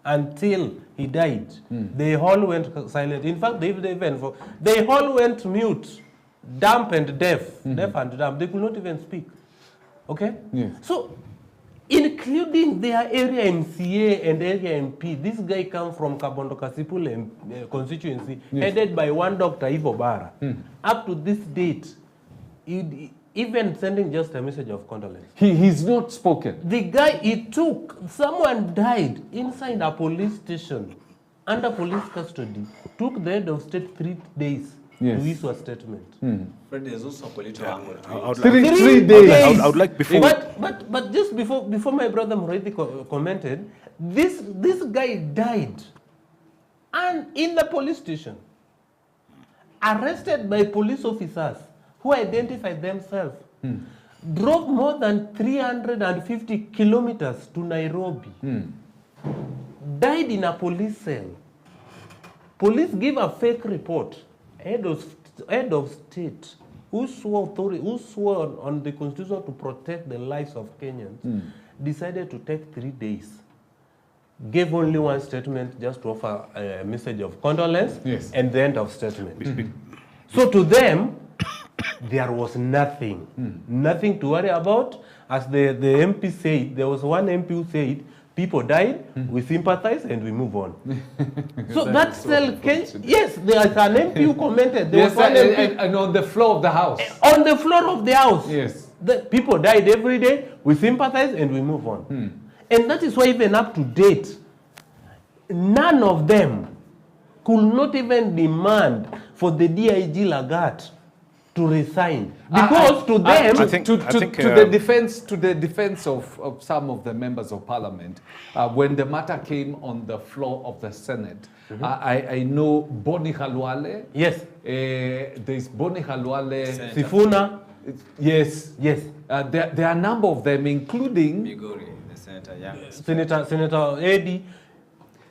until he died. They all went silent. In fact, they all went mute, dumb and deaf, deaf and dumb. They could not even speak. Okay? Yes. So, including their area MCA and area MP, this guy comes from Kabondo Kasipul constituency, headed by one Dr. Ivo Bara. Up to this date, even sending just a message of condolence. He's not spoken. The guy someone died inside a police station, under police custody, took the head of state 3 days to issue a statement. Fred, there's also a political angle. 3 days. I would like before. But just before my brother Murithi commented, this guy died, and in the police station, arrested by police officers who identified themselves, drove more than 350 kilometers to Nairobi, died in a police cell. Police give a fake report. Head of state who swore on the constitution to protect the lives of Kenyans, decided to take 3 days. Gave only one statement just to offer a message of condolence and the end of statement. So to them, there was nothing to worry about. As the MP said, there was one MP who said, People died, we sympathize, and we move on. So that cell can, yes, there's an MP who commented. There Yes, was one MP and on the floor of the house. on the floor of the house. Yes. The people died every day, we sympathize, and we move on. And that is why even up to date, none of them could not even demand for the DIG Lagat to resign. Because to them... To the defense of some of the members of parliament, when the matter came on the floor of the Senate, I know Boni Khalwale. Yes. There's Boni Khalwale. Sifuna. Yes. Yes. There are a number of them, including... Migori, the senator, yeah. Senator Eddie.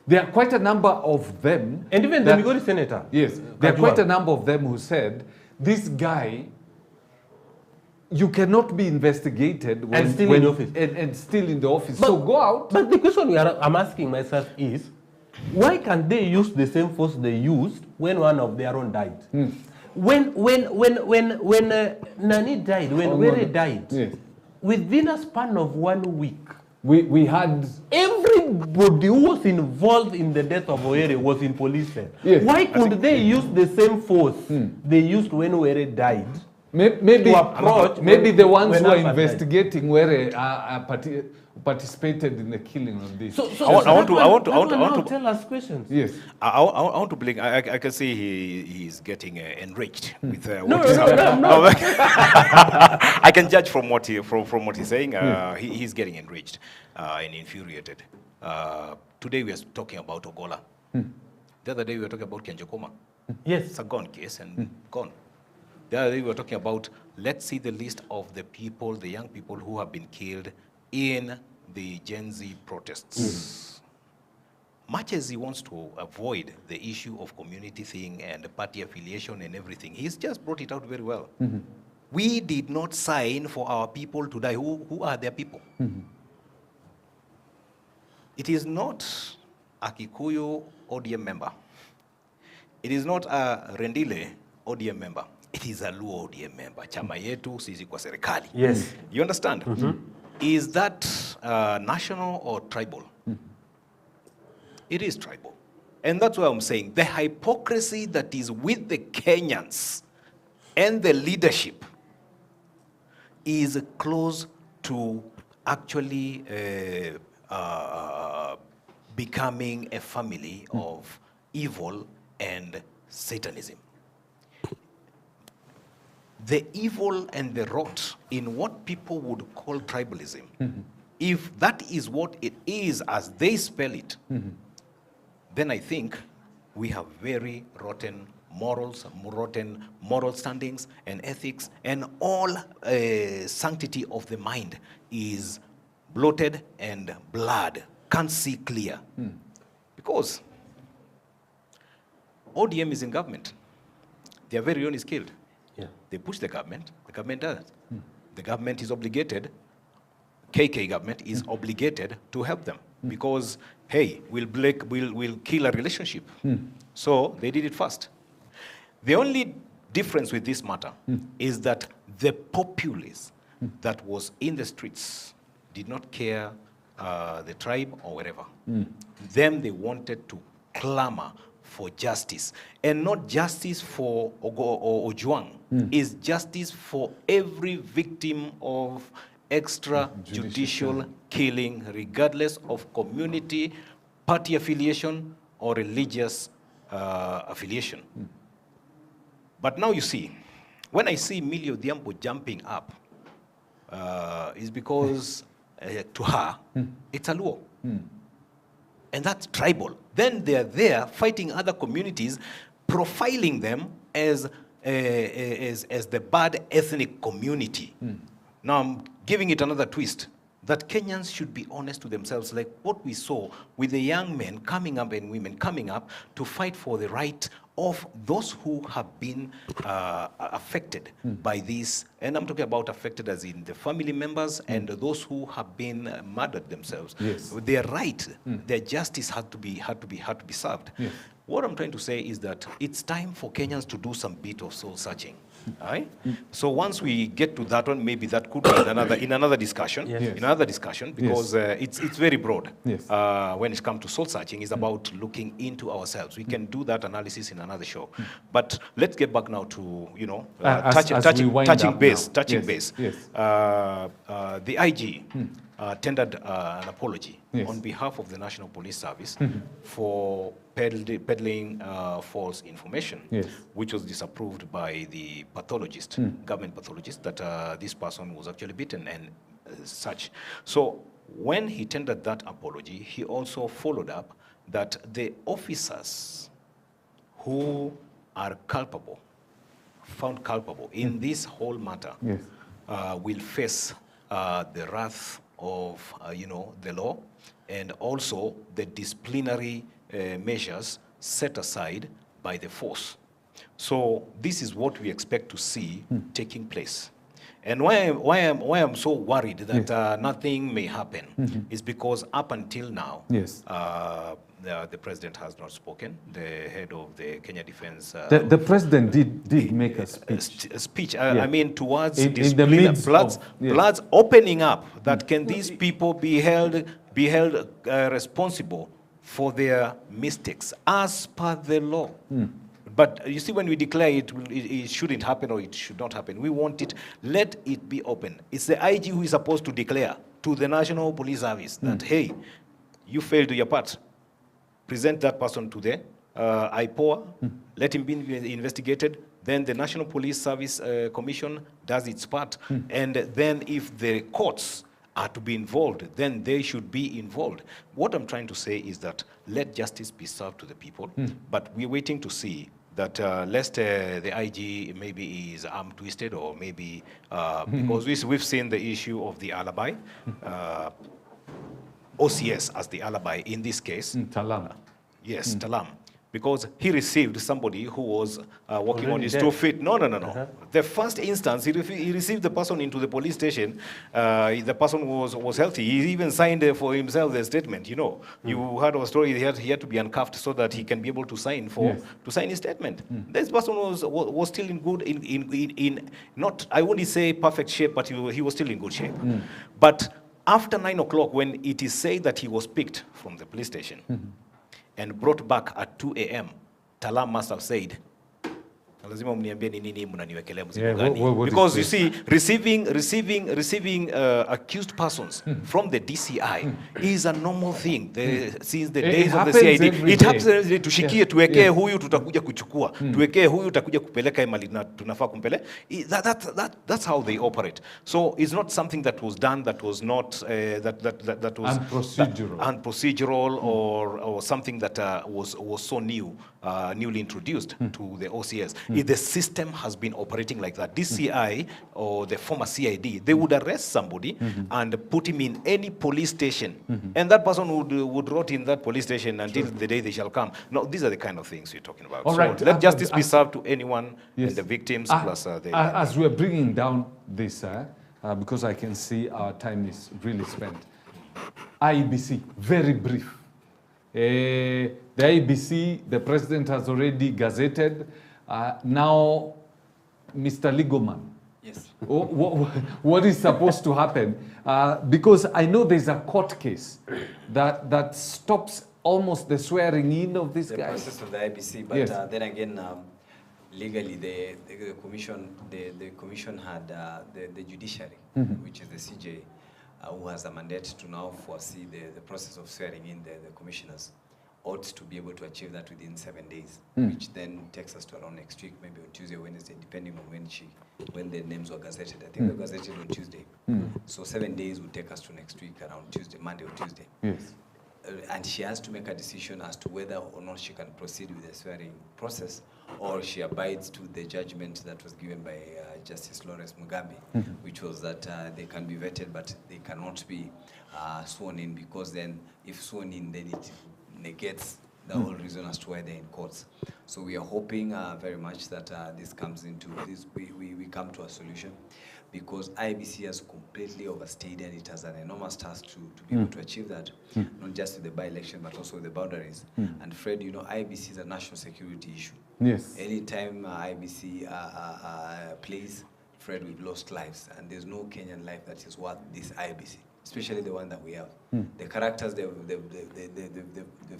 There are quite a number of them. And even the Migori senator. Yes. There are quite a number of them who said, this guy, you cannot be investigated when, And still in office. And still in the office. So go out. But the question I'm asking myself is, why can't they use the same force they used when one of their own died? When Nani died, when Were died, Yes. within a span of 1 week, We had... everybody who was involved in the death of Oere was in police cell. Yes. Why couldn't they use the same force they used when Oere died? Maybe To approach the ones when who are Abbas died. investigating were participated in the killing of this. So I want to tell us questions. Yes. I want to blink. I can see he's getting enriched with No, what is no, happening. no, no. I can judge from what he's saying. He's getting enriched and infuriated. Today we are talking about Ogola. The other day we were talking about Kenjokoma. Yes. It's a gone case and gone. The other day we were talking about, let's see the list of the people, the young people who have been killed in the Gen Z protests. Much as he wants to avoid the issue of community thing and party affiliation and everything, he's just brought it out very well. We did not sign for our people to die. Who are their people? It is not a Kikuyu ODM member. It is not a Rendile ODM member. It is a Luo ODM member. Chama yetu sisi kwa serikali. Yes. You understand? Is that national or tribal? It is tribal. And that's why I'm saying the hypocrisy that is with the Kenyans and the leadership is close to actually becoming a family of evil and Satanism. The evil and the rot in what people would call tribalism, if that is what it is as they spell it, then I think we have very rotten morals, rotten moral standings and ethics, and all sanctity of the mind is bloated and blood can't see clear. Because ODM is in government. Their very own is killed. Yeah. They push the government does. The government is obligated, KK government is obligated to help them because, hey, we'll kill a relationship. So they did it first. The only difference with this matter is that the populace that was in the streets did not care the tribe or wherever. Them, they wanted to clamor for justice, and not justice for Ojwang, is justice for every victim of extrajudicial killing, regardless of community, party affiliation, or religious affiliation. But now you see, when I see Millie Odhiambo jumping up, is because to her, it's a Luo. And that's tribal. Then they're there fighting other communities, profiling them as the bad ethnic community. Now I'm giving it another twist, that Kenyans should be honest to themselves, like what we saw with the young men coming up and women coming up to fight for the right of those who have been affected by this. And I'm talking about affected as in the family members and those who have been murdered themselves. Yes. Their right, their justice had to be served. Yes. What I'm trying to say is that it's time for Kenyans to do some bit of soul searching. Right? So once we get to that one, maybe that could be in another discussion. Yes. In another discussion, because it's very broad. Yes. When it comes to soul searching, it's about looking into ourselves. We can do that analysis in another show. But let's get back now to touching base. Yes. The IG tendered an apology on behalf of the National Police Service for peddling false information, which was disapproved by the pathologist, government pathologist, that this person was actually beaten and such. So when he tendered that apology, he also followed up that the officers who are culpable, found culpable in this whole matter, will face the wrath of the law, and also the disciplinary measures set aside by the force. So this is what we expect to see taking place. And why I'm so worried that nothing may happen is because up until now, the president has not spoken. The head of the Kenya Defense... the president did make a speech. I mean, towards in the midst Bloods opening up that can these people be held responsible for their mistakes as per the law. But you see, when we declare it shouldn't happen or it should not happen, we want it, let it be open. It's the IG who is supposed to declare to the National Police Service that, hey, you failed your part. Present that person to the IPOA, let him be investigated. Then the National Police Service Commission does its part. And then if the courts are to be involved, then they should be involved. What I'm trying to say is that let justice be served to the people, but we're waiting to see that lest the IG maybe is arm twisted, or maybe because we've seen the issue of the alibi, OCS as the alibi in this case. Talam. Yes, Talam. Because he received somebody who was walking on his 2 feet. No. The first instance, he received the person into the police station. The person was healthy. He even signed for himself the statement. You know, you heard of a story. He had to be uncuffed so that he can be able to sign his statement. This person was still in good, in not, I wouldn't say perfect shape, but he was still in good shape. But after 9 o'clock, when it is said that he was picked from the police station and brought back at 2 a.m., Talam must have said, because you see, receiving accused persons from the DCI is a normal thing. Since the days of the CID, it happens every day. Tushikie, tuwekee huyu tutakuja kuchukua, tuwekee huyu tutakuja kupeleka mali na tunafaa kumpele. That's how they operate. So it's not something that was done that was not that was unprocedural or something that was so newly introduced to the OCS. If the system has been operating like that, DCI or the former CID, they would arrest somebody and put him in any police station, and that person would rot in that police station until the day they shall come. No, these are the kind of things we're talking about. All right. Let justice be served to anyone and the victims plus the... As we're bringing down this, because I can see our time is really spent. IEBC, very brief. The IEBC, the president has already gazetted. Now, Mr. Ligoman. Yes. What is supposed to happen? Because I know there's a court case that stops almost the swearing in of this guy. The process of the IBC, but then again, legally, the commission had the judiciary, which is the CJ, who has a mandate to now foresee the process of swearing in the commissioners, ought to be able to achieve that within 7 days, which then takes us to around next week, maybe on Tuesday or Wednesday, depending on when the names were gazetted. I think they were gazetted on Tuesday. So 7 days would take us to next week, around Tuesday, Monday or Tuesday. Yes. And she has to make a decision as to whether or not she can proceed with the swearing process, or she abides to the judgment that was given by Justice Lawrence Mugabe, which was that they can be vetted, but they cannot be sworn in, because then if sworn in, then it negates the whole reason as to why they're in courts. So we are hoping very much that this comes into this, we come to a solution, because IBC has completely overstayed, and it has an enormous task to be able to achieve that, not just with the by-election, but also with the boundaries. And Fred, you know, IBC is a national security issue. Yes. Anytime IBC plays, Fred, we've lost lives, and there's no Kenyan life that is worth this IBC, especially the one that we have. The characters they've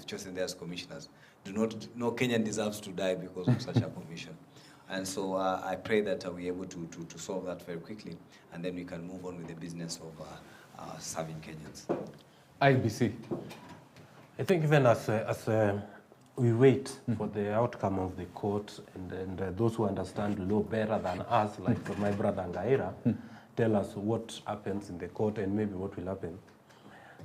chosen there as commissioners, no Kenyan deserves to die because of such a commission. And so I pray that we're able to solve that very quickly, and then we can move on with the business of serving Kenyans. IBC. I think even as we wait for the outcome of the court, and those who understand law better than us, like my brother Ngaira, tell us what happens in the court and maybe what will happen.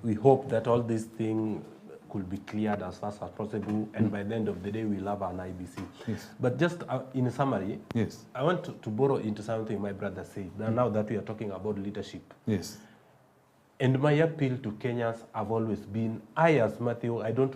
We hope that all these things could be cleared as fast as possible, and by the end of the day, we'll have an IBC. Yes. But just in summary, Yes. I want to borrow into something my brother said, now that we are talking about leadership. Yes. And my appeal to Kenyans have always been, as Matthew, I don't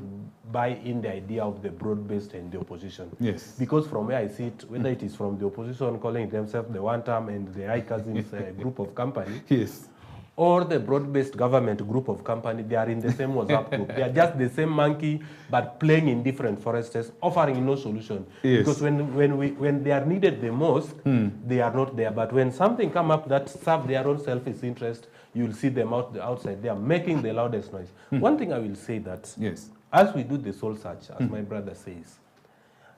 buy in the idea of the broad-based and the opposition. Yes. Because from where I sit, whether it is from the opposition calling themselves the one-term and the I-Cousins group of company, Yes. or the broad-based government group of company, they are in the same WhatsApp group. They are just the same monkey, but playing in different forests, offering no solution. Yes. Because when they are needed the most, they are not there. But when something come up that serve their own selfish interest, you'll see them outside there making the loudest noise. One thing I will say that, Yes. as we do the soul search, as my brother says,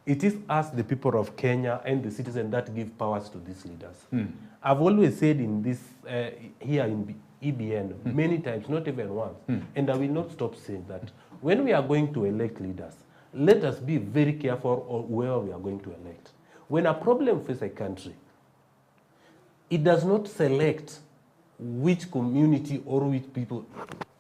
it is us, the people of Kenya and the citizens, that give powers to these leaders. I've always said in this, here in EBN, many times, not even once, and I will not stop saying that, when we are going to elect leaders, let us be very careful of where we are going to elect. When a problem faces a country, it does not select which community or which people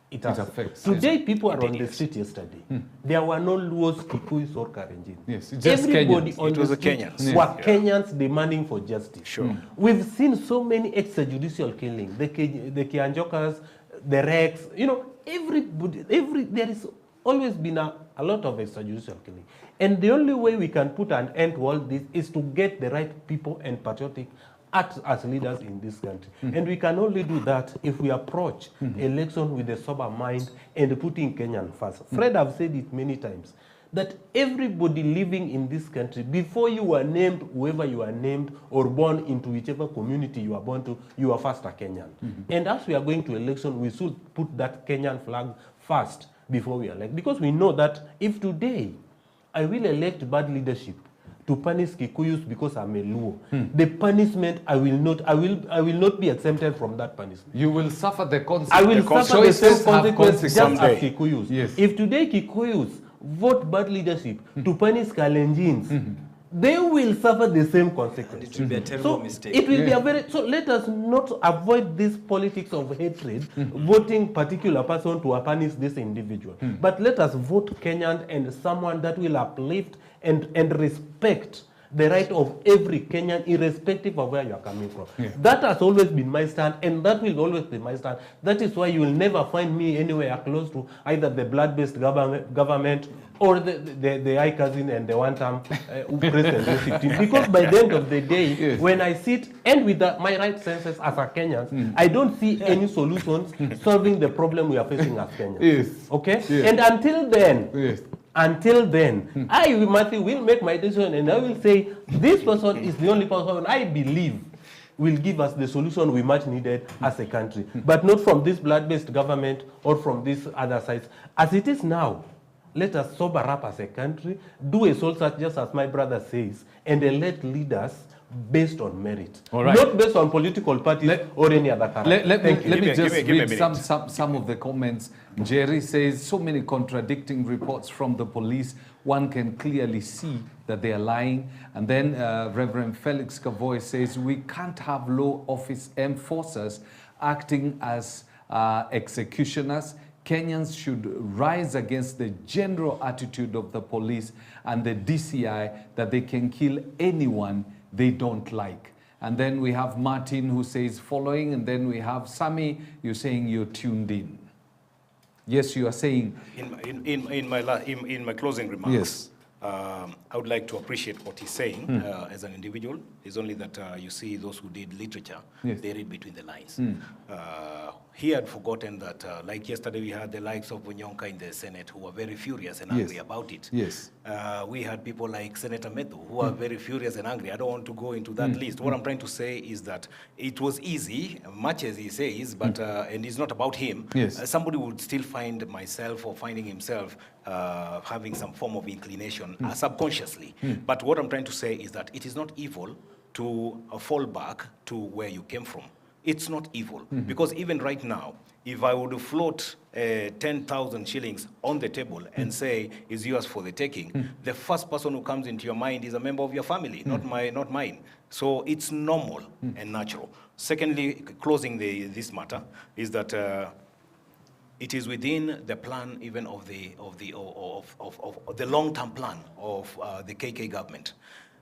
it affects. Today, people are on the street yesterday. There were no Luos, Kikuyus, or Karenjin. Yes, it's just Everybody Kenyans. on It was the the street Kenyans. were Kenyans demanding for justice. Sure. We've seen so many extrajudicial killings, the Kianjokas, the Rex, you know, there is always been a lot of extrajudicial killing. And the only way we can put an end to all this is to get the right people and patriotic as leaders in this country. And we can only do that if we approach election with a sober mind and putting Kenyan first. Fred, I've said it many times, that everybody living in this country, before you are named, whoever you are named, or born into whichever community you are born to, you are first a Kenyan. And as we are going to election, we should put that Kenyan flag first before we elect. Because we know that if today I will elect bad leadership to punish Kikuyus because I'm a Luo, the punishment I will not be exempted from that punishment. You will suffer the consequences. I will suffer the same consequence just as someday. Kikuyus. Yes. If today Kikuyus vote bad leadership to punish Kalenjins, they will suffer the same consequence. And it will be a terrible mistake. It will be a very, so let us not avoid this politics of hatred, voting particular person to punish this individual. But let us vote Kenyan and someone that will uplift and respect the right of every Kenyan, irrespective of where you are coming from. That has always been my stand, and that will always be my stand. That is why you will never find me anywhere close to either the blood-based government or the I-Cousin and the one-term president. Because by the end of the day, when I sit and with my right senses as a Kenyan, I don't see any solutions solving the problem we are facing as Kenyans. Yes. Okay? Yes. And until then, Yes. until then, I, Matthew, will make my decision, and I will say, this person is the only person I believe will give us the solution we much needed as a country. But not from this blood-based government or from this other sides. As it is now, let us sober up as a country, do a soul search, just as my brother says, and elect leaders based on merit. All right. Not based on political parties or any other character. Let me just give me a read some of the comments. Jerry says, so many contradicting reports from the police. One can clearly see that they are lying. And then Reverend Felix Kavoy says, we can't have law office enforcers acting as executioners. Kenyans should rise against the general attitude of the police and the DCI that they can kill anyone they don't like. And then we have Martin who says following, and then we have Sami, you're saying you're tuned in. Yes, you are saying. In my closing remarks, Yes. I would like to appreciate what he's saying as an individual. It's only that you see those who did literature, Yes. they read between the lines. He had forgotten that, like yesterday, we had the likes of Onyonka in the Senate who were very furious and angry about it. Yes. We had people like Senator Metu who are very furious and angry. I don't want to go into that list. What I'm trying to say is that it was easy, much as he says, but and it's not about him. Yes. Somebody would still find myself or finding himself having some form of inclination subconsciously. But what I'm trying to say is that it is not evil to fall back to where you came from. It's not evil. Because even right now, if I would float 10,000 shillings on the table and say, is yours for the taking, the first person who comes into your mind is a member of your family, not mine. So it's normal and natural. Secondly, closing this matter, is that it is within the plan even of the long-term plan of the KK government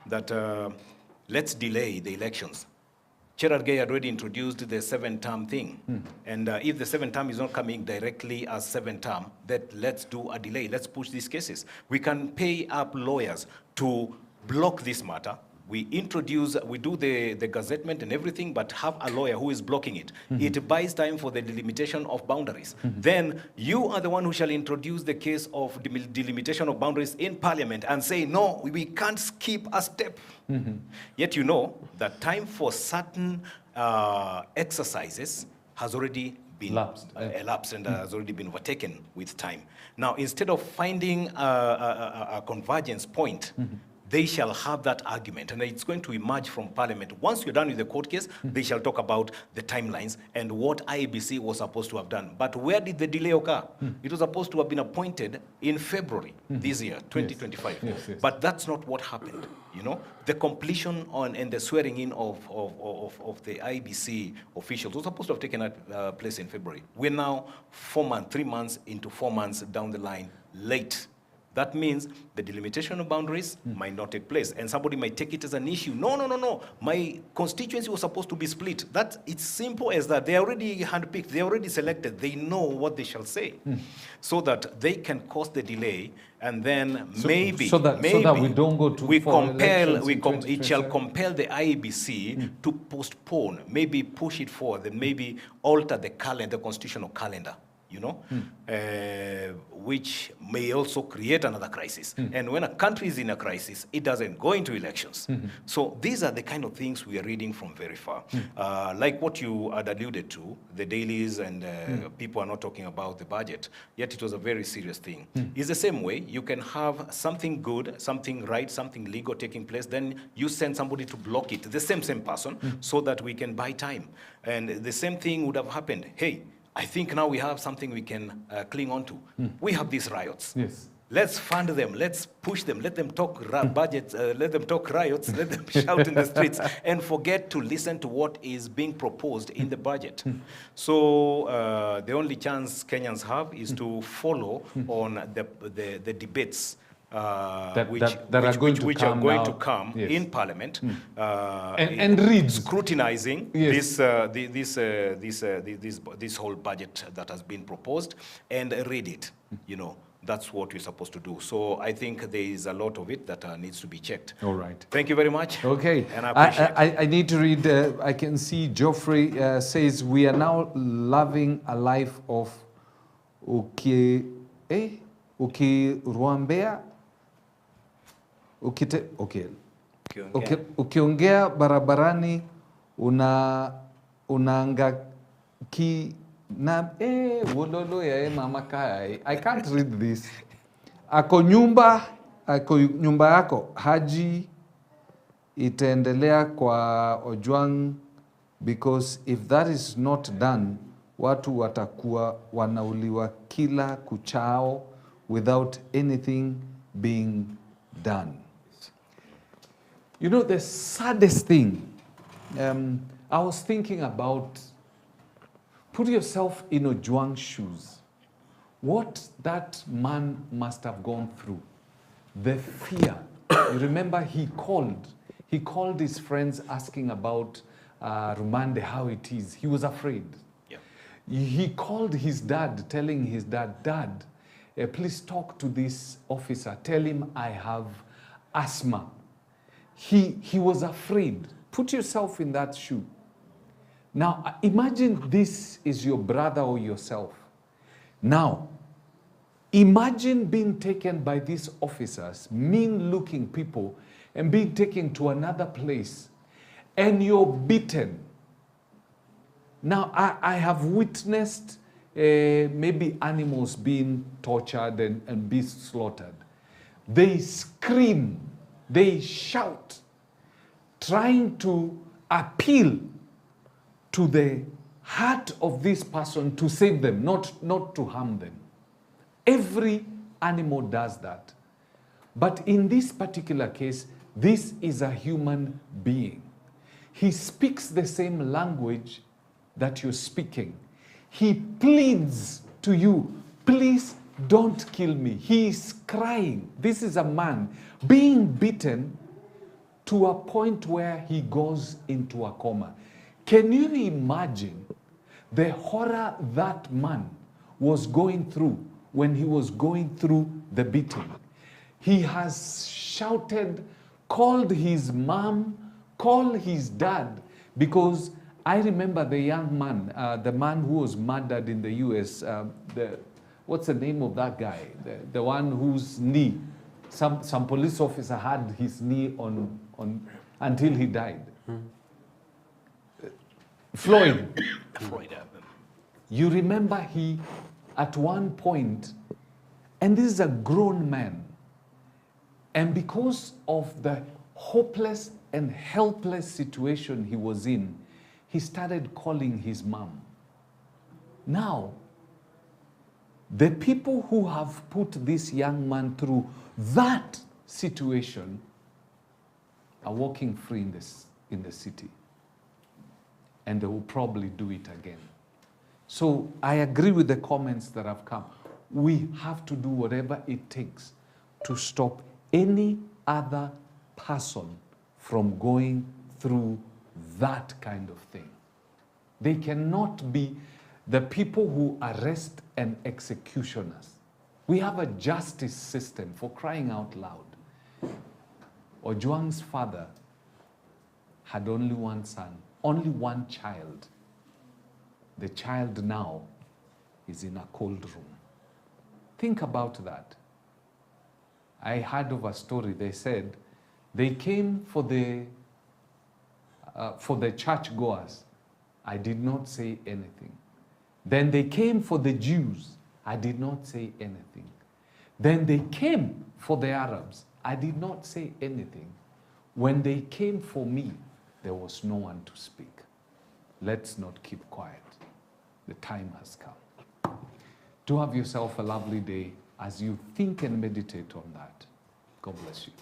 that let's delay the elections. Gerard Gay had already introduced the 7-term thing. And if the 7th term is not coming directly as 7th term, then let's do a delay. Let's push these cases. We can pay up lawyers to block this matter. We do the gazettement and everything, but have a lawyer who is blocking it. It buys time for the delimitation of boundaries. Then you are the one who shall introduce the case of delimitation of boundaries in Parliament and say, no, we can't skip a step. Yet you know that time for certain exercises has already been elapsed and has already been overtaken with time. Now, instead of finding a convergence point, they shall have that argument, and it's going to emerge from Parliament. Once you're done with the court case, they shall talk about the timelines and what IEBC was supposed to have done. But where did the delay occur? It was supposed to have been appointed in February this year, 2025. Yes, yes. But that's not what happened. You know, the completion and the swearing in of the IEBC officials was supposed to have taken place in February. We're now 3 months into 4 months down the line, late. That means the delimitation of boundaries might not take place. And somebody might take it as an issue. No. My constituency was supposed to be split. It's simple as that. They are already handpicked. They are already selected. They know what they shall say. So that they can cause the delay, and then maybe so that we don't go to it shall compel the IEBC to postpone, maybe push it forward, and maybe alter the constitutional calendar. You know, which may also create another crisis. And when a country is in a crisis, it doesn't go into elections. So these are the kind of things we are reading from very far. Like what you had alluded to, the dailies and people are not talking about the budget, yet it was a very serious thing. It's the same way. You can have something good, something right, something legal taking place, then you send somebody to block it, the same person, so that we can buy time. And the same thing would have happened. Hey, I think now we have something we can cling on to. We have these riots. Yes. Let's fund them. Let's push them. Let them talk budgets. Let them talk riots. Let them shout in the streets, and forget to listen to what is being proposed in the budget. So the only chance Kenyans have is to follow on the debates which are going to come in Parliament, and read, scrutinizing this whole budget that has been proposed, and read it. You know, that's what we're supposed to do. So I think there is a lot of it that needs to be checked. All right. Thank you very much. Okay. And I appreciate I need to read. I can see Geoffrey says we are now living a life of Ruambea. Ukiongea barabarani unaangaki na wololo ya mama kai. I can't read this. Ako nyumba yako Haji itaendelea kwa Ojwang, because if that is not done, watu watakuwa wanauliwa kila kuchao without anything being done. You know, the saddest thing, I was thinking about, put yourself in Ojwang's shoes. What that man must have gone through. The fear. You remember he called his friends asking about Rumande, how it is. He was afraid. Yeah. He called his dad, telling his dad, Dad, please talk to this officer. Tell him I have asthma. He was afraid. Put yourself in that shoe. Now, imagine this is your brother or yourself. Now, imagine being taken by these officers, mean-looking people, and being taken to another place, and you're beaten. Now, I have witnessed maybe animals being tortured and be slaughtered. They scream, they shout, trying to appeal to the heart of this person to save them, not to harm them. Every animal does that. But in this particular case, this is a human being. He speaks the same language that you're speaking. He pleads to you, please don't kill me. He is crying. This is a man being beaten to a point where he goes into a coma. Can you imagine the horror that man was going through when he was going through the beating? He has shouted, called his mom, called his dad, because I remember the young man, the man who was murdered in the US, what's the name of that guy? The one whose knee, some police officer had his knee on until he died. Floyd. You remember he, at one point, and this is a grown man, and because of the hopeless and helpless situation he was in, he started calling his mom. Now, the people who have put this young man through that situation are walking free in the city. And they will probably do it again. So I agree with the comments that have come. We have to do whatever it takes to stop any other person from going through that kind of thing. They cannot be the people who arrest and executioners. We have a justice system, for crying out loud. Ojwang's father had only one son, only one child. The child now is in a cold room. Think about that. I heard of a story. They said they came for the churchgoers. I did not say anything. Then they came for the Jews. I did not say anything. Then they came for the Arabs. I did not say anything. When they came for me, there was no one to speak. Let's not keep quiet. The time has come. Do have yourself a lovely day as you think and meditate on that. God bless you.